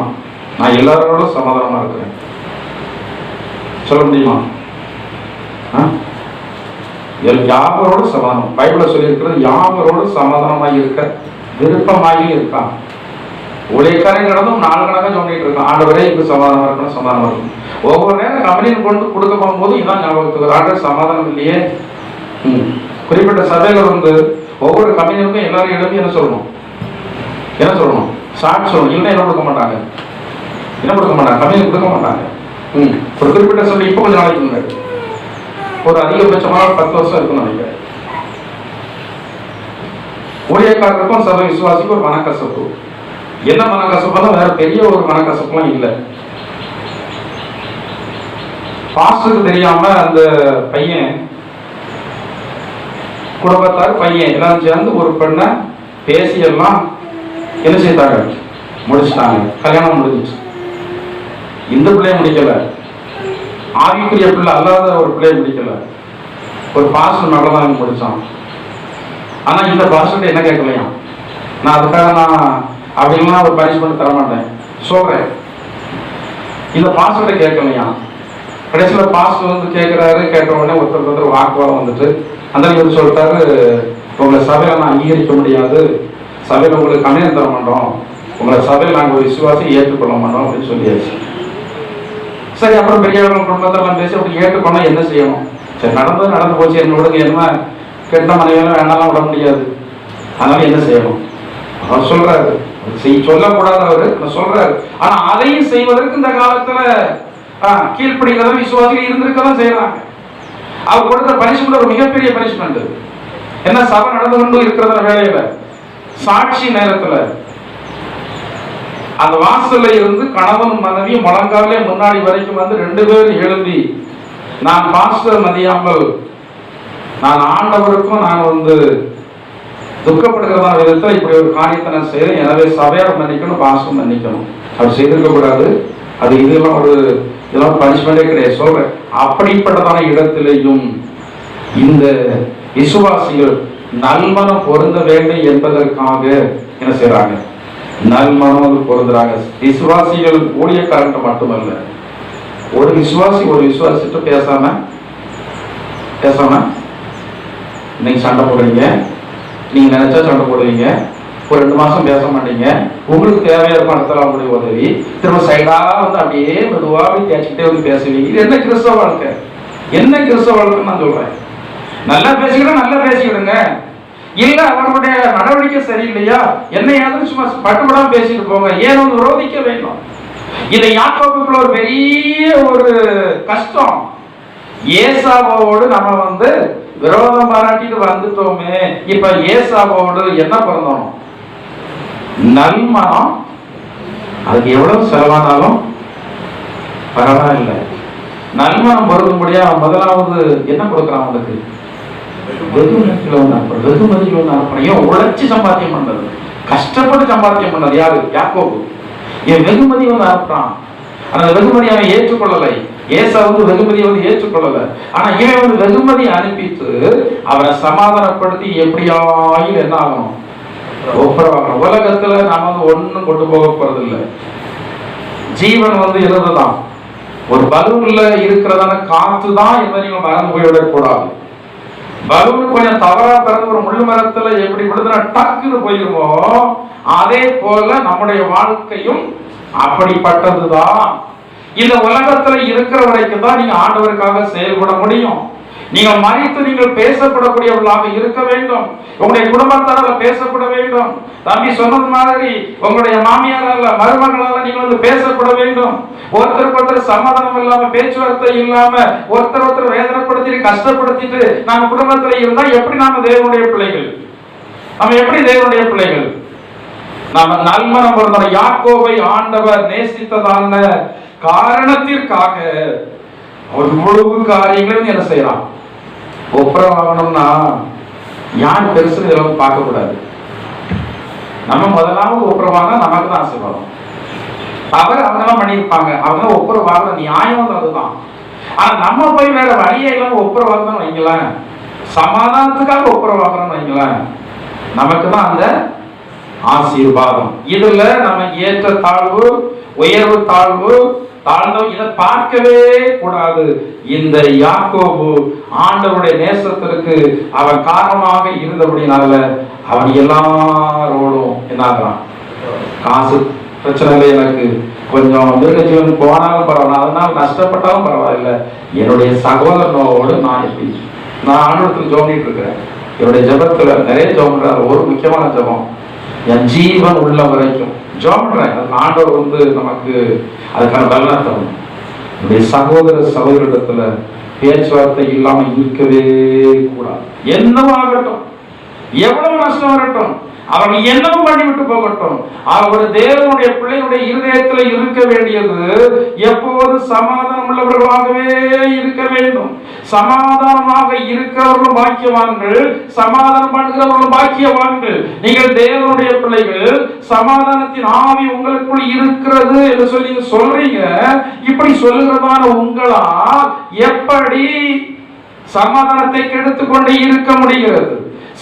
நான் எல்லாரோடும் சமாதானமா இருக்கிறேன் சொல்ல முடியுமா? யாவரோடு சமாதானம். பைபிள சொல்லி இருக்கிறது, யாவரோடு சமாதானமாக இருக்க விருப்பமாகி இருக்கான். ஊழியக்காரன் கடந்தும் 4 கணக்காக சொல்லிட்டு இருக்கான், ஆண்டவரே இப்ப சமாதானமா இருக்கணும், சமாதானமா இருக்கணும். ஒவ்வொரு நேரம் கம்பெனியில் கொண்டு கொடுக்க போகும்போது இதான் ஞாபகத்துக்கு ஆண்டவர் சமாதானம் இல்லையே. குறிப்பிட்ட சபைகள் ஒவ்வொரு கம்பெனிகளுக்கும் எல்லாரும் எழுப்பி என்ன சொல்லணும், சாட்சி சொல்லணும். இல்லை என்ன கொடுக்க மாட்டாங்க, கம்பெனி கொடுக்க மாட்டாங்க. ஒரு குறிப்பிட்ட சபை இப்போ கொஞ்சம் நாளைக்கு முன்னாடி ஒரு அதிகபட்சமான 10 வருஷம் இருக்குன்னு நினைக்கிறேன். ஊழியக்காரருக்கும் சபை விசுவாசிக்கும் ஒரு மனக்கசப்பு. என்ன மனக்கசப்புலாம் வேற பெரிய ஒரு மனக்கசப்புலாம் இல்லை. பாஸ்டருக்கு தெரியாம அந்த பையன் குடும்பத்தார் பையன் எல்லாம் சேர்ந்து ஒரு பெண்ணை பேசி எல்லாம் என்ன செய்தாங்க, முடிச்சுட்டாங்க. கல்யாணம் முடிஞ்சிச்சு. இந்த பிள்ளைய முடிக்கல, ஆவிக்குரிய பிள்ளை அல்லாத ஒரு பிள்ளைய முடிக்கல, ஒரு பாஸ்டர் நல்லதான் முடிச்சான். ஆனா இந்த பாஸ்டர் என்ன கேட்கலையா, நான் அதுக்காக அப்படின்லாம் ஒரு பனிஷ்மெண்ட் தர மாட்டேன் சொல்றேன். இந்த பாஸ்டர்கிட்ட கேட்கலையா. கடைசியில் பாஸ்டர் கேட்கிறாரு. கேட்ட உடனே ஒருத்தர் வாக்குவாதம் அந்த இவர் சொல்லிட்டாரு, உங்களை சபையில நான் அங்கீகரிக்க முடியாது, சபையில உங்களுக்கு கம்மியாக தர மாட்டோம், உங்களை சபையில் நாங்கள் ஒரு விசுவாசி ஏற்றுக்கொள்ள மாட்டோம் அப்படின்னு சொல்லியாச்சு. சரி, அப்புறம் பெரியவர்கள் குடும்பத்தெல்லாம் பேசி அப்படி ஏற்றுக்கொண்டா என்ன செய்யணும்? சரி, நடந்து போச்சு, என்ன விடுங்க, என்ன கெட்ட மனைவியெல்லாம் வேணாலும் விட முடியாது, அதனால என்ன செய்யணும் அவர் சொல்றாரு. சொல்லக்கூடாது அவரு சொல்றாரு. ஆனா அதையும் செய்வதற்கு இந்த காலத்துல கீழ்ப்படிக்கிறத விசுவாசிகள் இருந்திருக்கதான் செய்யறாங்க. அவர் கொடுத்த பனிஷ்மெண்ட் ஒரு மிகப்பெரிய பனிஷ்மெண்ட். என்ன, சபை நடந்து கொண்டு இருக்கிறத வேலையில சாட்சி நேரத்துல அந்த வாசல்ல இருந்து கணவன் மனைவி முழங்காலே முன்னாடி வரைக்கும் வந்து 2 பேரும் எழுந்தி, நான் பாஸ்டர் மதியாமல் நான் ஆண்டவருக்கும் நான் வந்து துக்கப்படுகிறதா விதத்தில் இப்படி ஒரு காரியத்தை நான் செய்யறேன், எனவே சபையார் மன்னிக்கணும், பாஸ்டர் மன்னிக்கணும். அவர் செய்திருக்க கூடாது. அது இதெல்லாம் ஒரு இதெல்லாம் பனிஷ்மெண்டே கிடையாது. சொல்றேன், அப்படிப்பட்டதான இடத்திலேயும் இந்த விசுவாசிகள் நல்மனம் பொருந்த வேண்டும் என்பதற்காக என்ன செய்யறாங்க, நல்மனம் பொருந்துறாங்க. விசுவாசிகள் ஊழியக்காரங்க மட்டுமல்ல, ஒரு விசுவாசிட்டு பேசாம இன்னைக்கு சண்டை போடுறீங்க, நீங்க நினைச்சா சண்டை போடுவீங்க, ஒரு 2 மாசம் பேச மாட்டீங்க, உங்களுக்கு தேவையா இருக்கும் இடத்துல அவங்களுடைய உதவி, திரும்ப சைடா வந்து அப்படியே மெதுவா தேய்ச்சிக்கிட்டே வந்து பேசுவீங்க. இது என்ன கிறிஸ்தவ வாழ்க்கை? என்ன கிறிஸ்தவ வாழ்க்கைன்னு நான் சொல்றேன். நல்லா பேசிக்கிடுங்க. இல்ல அவருடைய நடவடிக்கை சரியில்லையா, என்னையாவது சும்மா பட்டுப்படாம பேசிட்டு போங்க, ஏன் வந்து விரோதிக்க வேண்டும். இதை யாக்கோபுக்குள்ள ஒரு பெரிய ஒரு கஷ்டம். ஏசாவோடு நம்ம வந்து விரோதம் பாராட்டிட்டு வந்துட்டோமே, இப்ப ஏசாவோடு என்ன பிறந்தோம், நல்மனம். அதுக்கு எவ்வளவு செலவானாலும் பரவாயில்லை. நல்மனம் பொருந்தும்படியா முதலாவது என்ன கொடுக்குறான், அவனுக்கு வெகுமதிகள் ஒன்று அனுப்பணும். உழைச்சி சம்பாத்தியம் பண்ணது, கஷ்டப்பட்டு சம்பாத்தியம் பண்ணது யாரு, யாக்கோபு. என் வெகுமதி வந்து அனுப்புறான். அந்த வெகுமதி அவன் ஏற்றுக்கொள்ளலை. ஏசா வந்து வெகுமதியை வந்து ஏற்றுக்கொள்ளல. ஆனா இவன் வந்து வெகுமதி அனுப்பிட்டு அவரை சமாதானப்படுத்தி எப்படியாயும் என்ன ஆகணும், ஒப்புரவாகணும். உலகத்துல நாம வந்து ஒன்னும் கொண்டு போக போறது இல்லை. ஜீவன் வந்து இருந்துதான், ஒரு பலூன்ல இருக்கிறதான காத்து தான் என்பதை நீங்க மறந்து போய்விடக்கூடாது. பலூன் கொஞ்சம் தவறா பிறந்து ஒரு முள்ளு மரத்துல எப்படி விடுதலை டக்குன்னு போயிருமோ, அதே போல நம்முடைய வாழ்க்கையும் அப்படிப்பட்டதுதான். இந்த உலகத்துல இருக்கிற வரைக்கும் தான் நீங்க ஆண்டவருக்காக செயல்பட முடியும். நீங்க மறித்து நீங்கள் பேசப்படக்கூடியவர்களாக இருக்க வேண்டும். உங்களுடைய குடும்பத்தாரால பேசப்பட வேண்டும். தம்பி சொன்னது மாதிரி உங்களுடைய மாமியாரால மருமகளால நீங்க வந்து பேசப்பட வேண்டும். ஒருத்தருக்கு ஒருத்தர் சமாதானம் இல்லாம, பேச்சுவார்த்தை இல்லாம, ஒருத்தர் வேதனைப்படுத்தி கஷ்டப்படுத்திட்டு நம்ம குடும்பத்துல இருந்தா எப்படி நாம தேவனுடைய பிள்ளைகள்? நம்ம எப்படி தேவனுடைய பிள்ளைகள்? நாம நல்மனம் பொருந்த யாக்கோபை ஆண்டவர் நேசித்ததான காரணத்திற்காக அவர் முழு காரியங்களும் என்ன செய்யலாம், ஒப்புரவாகணும்னா யார் பெருசு இதெல்லாம் பார்க்க கூடாது. நம்ம முதலாவது ஒப்புரவாக நமக்கு தான் ஆசைப்படும். அவங்கெல்லாம் பண்ணியிருப்பாங்க, அவங்க ஒப்புரவாக நியாயம் அதுதான். ஆனா நம்ம போய் வேற வழியை இல்லாம ஒப்புரவாகணும் வைங்களேன், சமாதானத்துக்காக ஒப்புரவாகணும்னு வைங்களேன், நமக்கு தான் அந்த ஆசீர்வாதம். இதுல நம்ம ஏற்ற தாழ்வு, உயர்வு தாழ்வு, தாழ்ந்தோம் இதை பார்க்கவே கூடாது. இந்த யாக்கோபு ஆண்டவருடைய நேசத்திற்கு அவன் காரணமாக இருந்தபடினால அவன் எல்லாரோடும் என்னாகிறான், காசு பிரச்சனை இல்லை, எனக்கு கொஞ்சம் மிருகஜீவன் போனாலும் பரவாயில்ல, அதனால நஷ்டப்பட்டாலும் பரவாயில்ல, என்னுடைய சகோதரனோடு நான் ஆண்டவரத்தில் ஜோமிட்டு இருக்கிறேன். என்னுடைய ஜபத்துல நிறைய ஜபம் பண்றாரு. ஒரு முக்கியமான ஜபம், என் ஜீவன் உள்ள வரைக்கும் ஜபம் பண்றேன். ஆண்டவர் வந்து நமக்கு அதுக்கான பலனை தரும். என்னுடைய சகோதரரிடத்துல பேச்சுவார்த்தை இல்லாம இருக்கவே கூடாது. என்னவோ ஆகட்டும், எவ்வளவு நஷ்டம் வரட்டும், அவர்கள் என்னவும் பண்ணிவிட்டு போகட்டும், அவருடைய தேவனுடைய பிள்ளைகளுடைய இருதயத்தில் இருக்க வேண்டியது எப்போது சமாதானம் உள்ளவர்களாகவே இருக்க வேண்டும். சமாதானமாக இருக்கிறவர்களும் பாக்கியவான்கள், சமாதானம் பண்ணுகிறவர்களும் பாக்கியவான்கள். நீங்கள் தேவனுடைய பிள்ளைகள், சமாதானத்தின் ஆவி உங்களுக்குள் இருக்கிறது என்று சொல்லி சொல்றீங்க. இப்படி சொல்லுகிறதான உங்களால் எப்படி சமாதானத்தை கெடுத்துக் கொண்டு இருக்க முடிகிறது?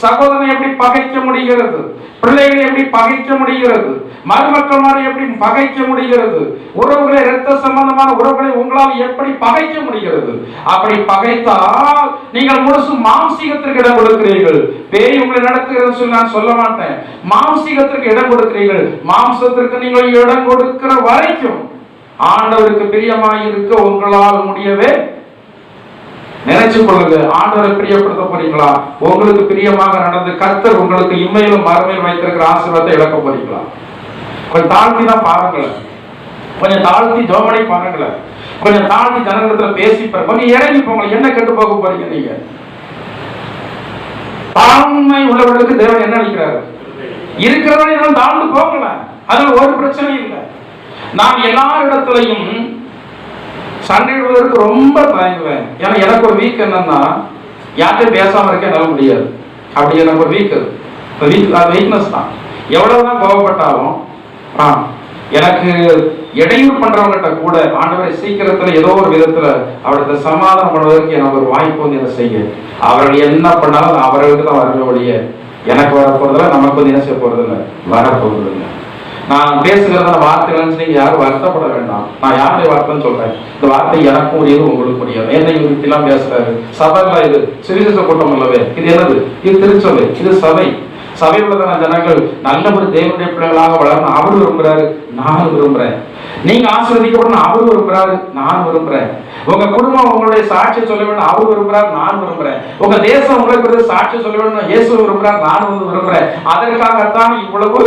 சகோதரனை எப்படி பகைக்க முடிகிறது? பிள்ளைகளை எப்படி பகைக்க முடிகிறது? மருமக்கள் எப்படி பகைக்க முடிகிறது? உறவுகளை, இரத்த சம்பந்தமான உறவுகளை உங்களால் எப்படி பகைக்க முடிகிறது? அப்படி பகைத்தால் நீங்கள் முழுசு மாம்சீகத்திற்கு இடம் கொடுக்கிறீர்கள். பேய் உங்களை நடத்துகிறது சொல்லி நான் சொல்ல மாட்டேன். மாம்சீகத்திற்கு இடம் கொடுக்கிறீர்கள். மாம்சத்திற்கு நீங்கள் இடம் கொடுக்கிற வரைக்கும் ஆண்டவருக்கு பிரியமாய் இருக்க உங்களால் முடியவே. நினைச்சு கொள்ளுங்க, ஆண்டவரை பிரியப்படுத்த போறீங்களா? உங்களுக்கு பிரியமாக நடந்து கர்த்தர் உங்களுக்கு இம்மையிலும் மறுமையில் வைத்திருக்கிற ஆசீர்வாதத்தை இழக்க போறீங்களா? கொஞ்சம் தாழ்த்தி தான் பாருங்களேன், கொஞ்சம் தாழ்த்தி ஜோமனை பாருங்களேன். கொஞ்சம் தாண்டி ஜனங்களிடத்துல பேசிப்பார், கொஞ்சம் இறங்கி போங்க. என்ன கெட்டு போக போறீங்க நீங்க? தாழ்மை உள்ளவர்களுக்கு தேவன் என்ன அளிக்கிறாரு? இருக்கிறவரை தாழ்ந்து போகல, அதுல ஒரு பிரச்சனை இல்லை. நான் எல்லாரிடத்திலையும் சண்டையிடுவதற்கு ரொம்ப தயங்குவேன். ஏன்னா எனக்கு ஒரு வீக் என்னன்னா, யார்கிட்ட பேசாம இருக்க என்னால முடியாது. அப்படி எனக்கு ஒரு வீக்னஸ் தான். எவ்வளவுதான் கோபப்பட்டாலும் எனக்கு இடையூறு பண்றவங்கிட்ட கூட ஆண்டவரை சீக்கிரத்துல ஏதோ ஒரு விதத்துல அவர்கிட்ட சமாதானம் பண்ணுவதற்கு எனக்கு ஒரு வாய்ப்பு வந்து என்ன செய்ய. அவர்கள் என்ன பண்ணாலும் அவர்களுக்கு தான் வரவே ஒழிய எனக்கு வரப்போறதில்லை, நமக்கு வந்து என்ன செய்ய போறதில்லை, வரப்போறதில்லை. நான் பேசுகிறத வார்த்தைகள் நீங்க யாரும் வருத்தப்பட வேண்டாம். நான் யாருடைய வார்த்தைன்னு சொல்றேன். இந்த வார்த்தை எனக்கும் முடியாது, உங்களுக்கு முடியாது. என்ன இப்படி எல்லாம் பேசுறாரு? சபைல இது சுவிசேஷ கூட்டம் இல்லவே, இது என்னது? இது திருச்சபை, இது சபை. சபையில் உள்ள ஜனங்கள் நல்ல ஒரு தேவனுடைய பிள்ளைகளாக வளரணும் அவர் விரும்புறாரு, நான் விரும்புறேன். நீங்க ஆசீர்வதிக்கப்படணும் அவர் விரும்புறாரு, நான் விரும்புறேன். உங்க குடும்பம் உங்களுடைய சாட்சி சொல்ல வேண்டும் அவர் விரும்புறாரு, நான் விரும்புறேன். உங்க தேசம் உங்களுக்கு சாட்சி சொல்ல வேண்டும் இயேசு விரும்புறாரு, நான் விரும்புறேன். அதற்காகத்தான் இவ்வளவு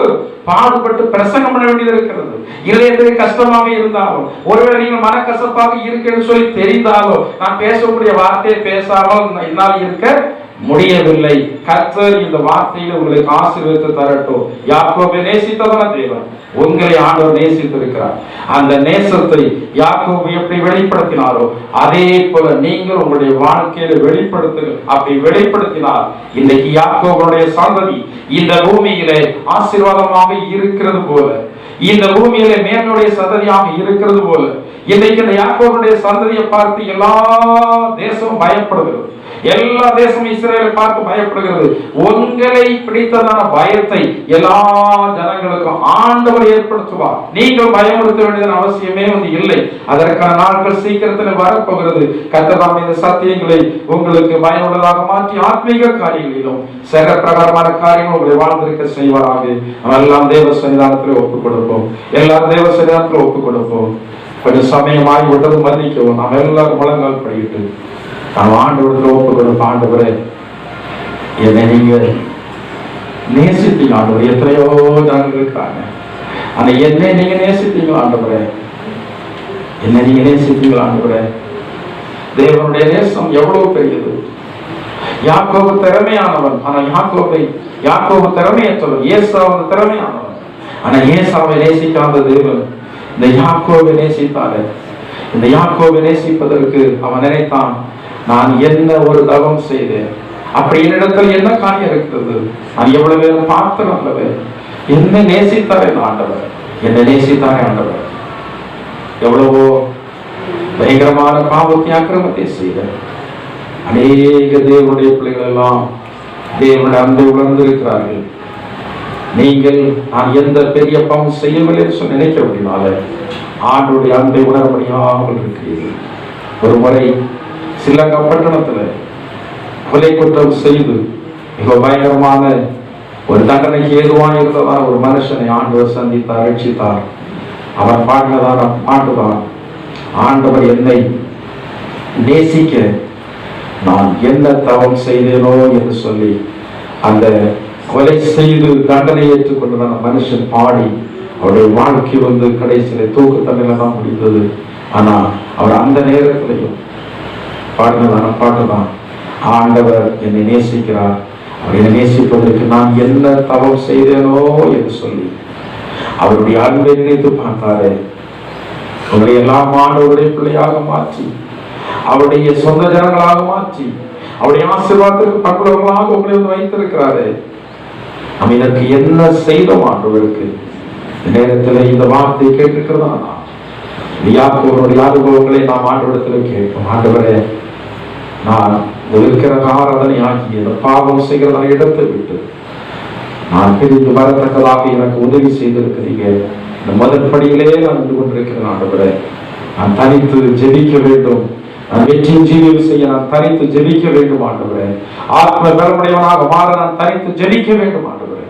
பாடுபட்டு பிரசங்கம் பண்ண வேண்டியது இருக்கிறது. இதயத்துக்கு கஷ்டமாக இருந்தாலும், ஒருவேளை நீங்கள் மனக்கசப்பாக இருக்குன்னு சொல்லி தெரிந்தாலும், நான் பேசக்கூடிய வார்த்தையை பேசாமல் என்னால் இருக்க முடியவில்லை. கர்த்தர் இந்த வார்த்தையில உங்களுக்கு ஆசீர்வதித்து தரட்டும். யாக்கோபை நேசித்ததான தேவன் உங்களை ஆண்டவர் நேசித்திருக்கிறார். அந்த நேசத்தை யாக்கோபு எப்படி வெளிப்படுத்தினாரோ அதே போல நீங்கள் உங்களுடைய வாழ்க்கையில வெளிப்படுத்துங்கள். அப்படி வெளிப்படுத்தினால் இன்றைக்கு யாக்கோபுடைய சந்ததி இந்த பூமியிலே ஆசீர்வாதமாக இருக்கிறது போல, இந்த பூமியிலே மேன்மையுடைய சந்ததியாக இருக்கிறது போல, இன்றைக்கு இந்த யாக்கோபுடைய சந்ததியை பார்த்து எல்லா தேசமும் பயப்படுகிறது. எல்லா தேசமும் இஸ்ரவேலை பார்த்து பயப்படுகிறது. உங்களை பிடித்ததான பயத்தை எல்லா ஜனங்களுக்கும் ஆண்டவர் ஏற்படுத்துவார். நீங்கள் பயமுறுத்த வேண்டியதன் அவசியமே வந்து இல்லை. அதற்கான நாட்கள் சீக்கிரத்தில் வரப்போகிறது. கர்த்தர் இந்த சத்தியங்களை உங்களுக்கு பயனுள்ளதாக மாற்றி ஆத்மீக காரியங்களிலும் சக பிரகாரமான காரியங்கள் உங்களை வாழ்ந்திருக்க செய்வாராக. எல்லாம் தேவ சன்னிதானத்தில் ஒப்புக் கொடுப்போம். எல்லாரும் தேவ சன்னிதானத்தில் ஒப்புக் கொடுப்போம். கொஞ்சம் சமயமாகி விட்டது மன்னிக்கவும். நாம் எல்லாரும் முழங்கால் படிக்கிட்டு நாம் ஆண்டவருக்கு ஒப்புக் கொடுப்போம். ஆண்டவரே, என்னை நீங்க நேசித்தீங்க ஆண்டவரே. எத்தனையோ ஜனங்கள் இருக்காங்க, ஆனா என்னை நீங்க நேசித்தீங்க ஆண்டவரே. என்னை நீங்க நேசித்தீங்க ஆண்டவரே. தேவனுடைய நேசம் எவ்வளவு பெரியது. யாக்கோபு திறமையானவன், ஆனா யாக்கோபு திறமையற்றவன். ஏசாவு திறமையானவன், ஆனா ஏசாவை நேசிக்காத தேவன் இந்த யாக்கோபை நேசித்தாரு. இந்த யாக்கோபை நேசிப்பதற்கு அவன் நினைத்தான், நான் என்ன ஒரு தவம் செய்தேன், அப்படி என்னிடத்தில் என்ன காரியம் இருக்கிறது, நான் எவ்வளவு பேரும் பார்த்தேன் அல்லவே, என்னை நேசித்தாரே ஆண்டவர், என்னை நேசித்தாரே ஆண்டவர். எவ்வளவோ பயங்கரமான பாவத்தை அக்கிரமத்தை செய்த அநேக தேவனுடைய பிள்ளைகள் எல்லாம் தேவனுடைய அன்பை உணர்ந்திருக்கிறார்கள். நீங்கள் நான் எந்த பெரிய பாவம் செய்யவில்லை சொல்லி நினைக்க முடியுமால ஆண்டுடைய அன்பை உணர முடியாமல் இருக்கிறீர்கள். ஒரு முறை ஸ்ரீலங்கா பட்டணத்தில் கொலை குற்றம் செய்து மிக பயங்கரமான ஒரு தண்டனைக்கு ஏதுவாக இருந்ததால் ஒரு மனுஷனை ஆண்டவர் சந்தித்தார், ரட்சித்தார். அவன் பாடினதான பாட்டுதான், ஆண்டவர் என்னை நேசிக்க நான் என்ன தவம் செய்தேனோ என்று சொல்லி அந்த கொலை செய்து தண்டனை ஏற்றுக்கொண்டதான மனுஷன் பாடி அவருடைய வாழ்க்கை வந்து கடைசியில தூக்கு தண்டனை தான் முடிந்தது. ஆனா அவர் அந்த நேரத்திலையும் பாடினதான பாட்டுதான், ஆண்டவர் என்னை நேசிக்கிறார், அவர் என்னை நேசிப்பதற்கு நான் என்ன தவம் செய்தேனோ என்று சொல்லி அவருடைய அன்பை நினைத்து பார்த்தாரே. அவருடைய எல்லாம் ஆண்டவருடைய பிள்ளையாக மாற்றி, அவருடைய சொந்த ஜனங்களாக மாற்றி, அவருடைய ஆசீர்வாதத்திற்கு பக்குவங்களாக உங்களை வைத்திருக்கிறாரே. நம்ம இதற்கு என்ன செய்தோம் ஆண்டவருக்கு? நேரத்தில் இந்த வார்த்தையை கேட்டிருக்கிறதா? யாக்கோபுடைய அனுபவங்களை நாம் ஆண்டவரிடத்தில் கேட்போம். ஆண்டவரே, நான் இருக்கிற ஆராதனை ஆகிய பாவம் செய்கிற இடத்தை விட்டு நான் பிரிந்து வரத்தக்கதாக எனக்கு உதவி செய்திருக்கிறீங்க. இந்த முதல் படியிலே நான் நின்று கொண்டிருக்கிறேன் ஆண்டவரே. நான் தனித்து ஜெபிக்க வேண்டும், நான் வெற்றியின் ஜீவியம் செய்ய நான் தனித்து ஜெபிக்க வேண்டும் ஆண்டவரே. ஆத்ம பலமுடையவனாக மாற நான் தனித்து ஜெபிக்க வேண்டும் ஆண்டவரே.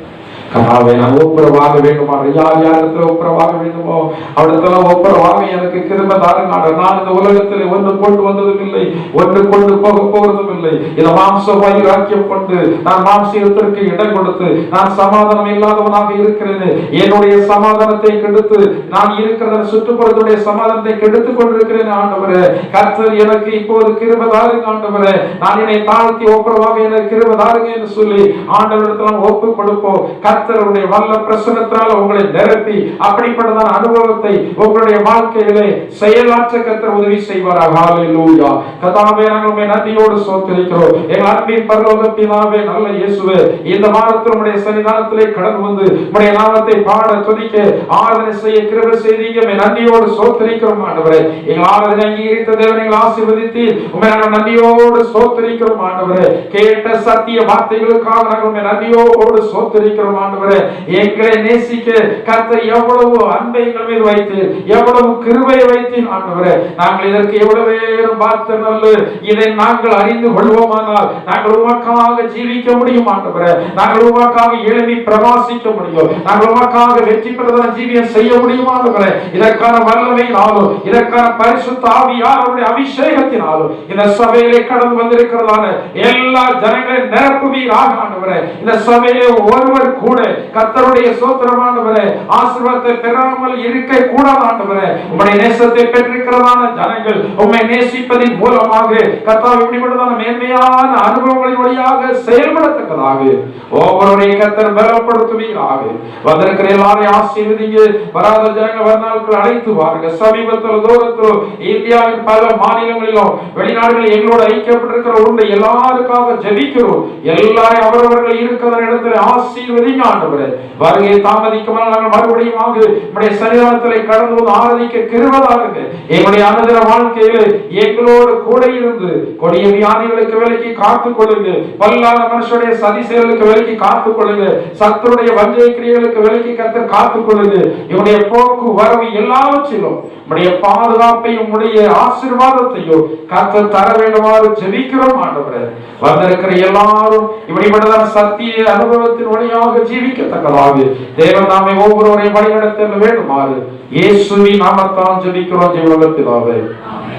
கர்த்தாவே, நான் ஒப்புரவாக வேண்டுமா? யார் யாரிடத்துல ஒப்புரவாக வேண்டுமோ அவரிடத்துல ஒப்புரவாக எனக்கு கிருபை தாருங்க. நான் இந்த உலகத்தில் ஒன்று கொண்டு வந்ததும் இல்லை, ஒன்று கொண்டு போக போவதும் இல்லை. இதை மாம்ச வைராக்கியம் கொண்டு நான் மாம்சத்திற்கு இடம் கொடுத்து நான் சமாதானம் இல்லாதவனாக இருக்கிறேன். என்னுடைய சமாதானத்தை கெடுத்து நான் இருக்கிற சுற்றுப்புறத்துடைய சமாதானத்தை கெடுத்துக் கொண்டிருக்கிறேன். ஆண்டவரே, கர்த்தர் எனக்கு இப்போது கிருபை தாருங்க. ஆண்டவரே, நான் என்னை தாழ்த்தி ஒப்புரவாக எனக்கு கிருபை தாருங்க என்று சொல்லி ஆண்டவரிடத்தில் ஒப்பு கொடுப்போம். கர்த்தருடைய வல்ல பிரசன்னத்தால் உங்களை நிரப்பி அப்படிப்பட்டதான அனுபவத்தை உங்களுடைய வாழ்க்கையிலே செயலாற்ற கர்த்தர் உதவி செய்வாராக. ஹல்லேலூயா. கர்த்தாவே, நாங்கள் உம்மை நன்றியோடு ஸ்தோத்திரிக்கிறோம். எங்கள் அன்பின் பரலோக பிதாவே, நல்ல இயேசுவே, இந்த வாரத்தில் உம்முடைய சன்னிதானத்திலே கடந்து வந்து உம்முடைய நாமத்தை பாட துதிக்க ஆராதனை செய்ய கிருபை செய்தீங்க. உம்மை நன்றியோடு ஸ்தோத்திரிக்கிறோம். ஆண்டவரே, எங்கள் ஆராதனை அங்கீகரித்த தேவனை எங்களை ஆசீர்வதித்து உம்மை நாங்கள் நன்றியோடு ஸ்தோத்திரிக்கிறோம். ஆண்டவரே, கேட்ட சத்திய வார்த்தைகளுக்காக நாங்கள் உம்மை நன்றியோடு ஸ்தோத்திரிக்கிறோம். ஆண்டவரே, எங்களை நேசிக்க கர்த்தர் எவ்வளவு அன்பை எங்கள் மீது வைத்து எவ்வளவு கிருபையை வைத்து ஆண்டவரே, நாங்கள் இதற்கு எவ்வளவு பார்த்து நல்ல இதை நாங்கள் அறிந்து கொள்வோமானால் நாங்கள் உமக்காக ஜீவிக்க முடியும். ஆண்டவரே, நாங்கள் உமக்காக எழுப்பி பிரகாசிக்க முடியும். நாங்கள் உமக்காக வெற்றி பெறதான ஜீவியம் செய்ய முடியும். ஆண்டவரே, இதற்கான வல்லமையினாலும் இதற்கான பரிசுத்த ஆவியானவருடைய அபிஷேகத்தினாலும் இந்த சபையிலே கடந்து வந்திருக்கிறதான எல்லா ஜனங்களையும் நிரப்புவீராக. ஆண்டவரே, இந்த சபையிலே ஒருவர் கூட கர்த்தருடைய ஸ்தோத்திரமானவரே ஆசீர்வாதத்தை பெறாமல் இருக்க கூடாது. ஆண்டவரே, உம்முடைய நேசத்தை பெற்றிருக்கிறதான ஜனங்கள் உம்மை நேசிப்பதின் மூலமாக கர்த்தாவே இப்படிப்பட்டதான மேன்மையான அனுபவங்களின் வழியாக செயல்படத்தக்கதாக ஒவ்வொருவரையும் கர்த்தர் பலப்படுத்துவீராக. வந்திருக்கிற எல்லாரையும் ஆசீர்வதிங்க. வராத ஜனங்கள் வரநாட்கள் அழைத்து வாருங்க. சமீபத்தில் தூரத்தில் இந்தியாவின் பல மாநிலங்களிலும் வெளிநாடுகளில் எங்களோட ஐக்கியப்பட்டிருக்கிற உண்டு எல்லாருக்காக ஜெபிக்கிறோம். எல்லாரும் அவரவர்கள் இருக்கிற இடத்துல ஆசீர்வதிங்க. ஆண்டவரே, வருகை தாமதிக்காமல் நாங்கள் மறுபடியும் உம்முடைய சன்னிதானத்திலே கடந்து வந்து ஆராதிக்க கிருபைதாருங்க. எங்களுடைய அனுதின வாழ்க்கையிலே எங்களோடு கூட இருந்து கொடிய வியாதிகளுக்கு விலக்கி காத்துக் கொள்ளுங்க. பல்லாத மனுஷனுடைய சதி செயலுக்கு விலக்கி காத்துக் கொள்ளுங்க. சத்துருடைய வஞ்சை கிரியைகளுக்கு விலக்கி கர்த்தர் காத்துக் கொள்ளுங்க. இவனுடைய போக்கு வரவு எல்லாவற்றிலும் உம்முடைய பாதுகாப்பையும் உம்முடைய ஆசீர்வாதத்தையும் கர்த்தர் தர வேண்டுமாறு ஜெபிக்கிறோம். ஆண்டவரே, வந்திருக்கிற எல்லாரும் இப்படிப்பட்டதான சத்திய அனுபவத்தின் வழியாக ஜீவிக்கத்தக்கதாக தேவன் நாமே ஒவ்வொருவரையும் வழிநடத்த வேண்டுமாறு இயேசுவின் நாமத்தால் ஜெபிக்கிறோம். ஜீவனுள்ள பிதாவே, ஆமென்.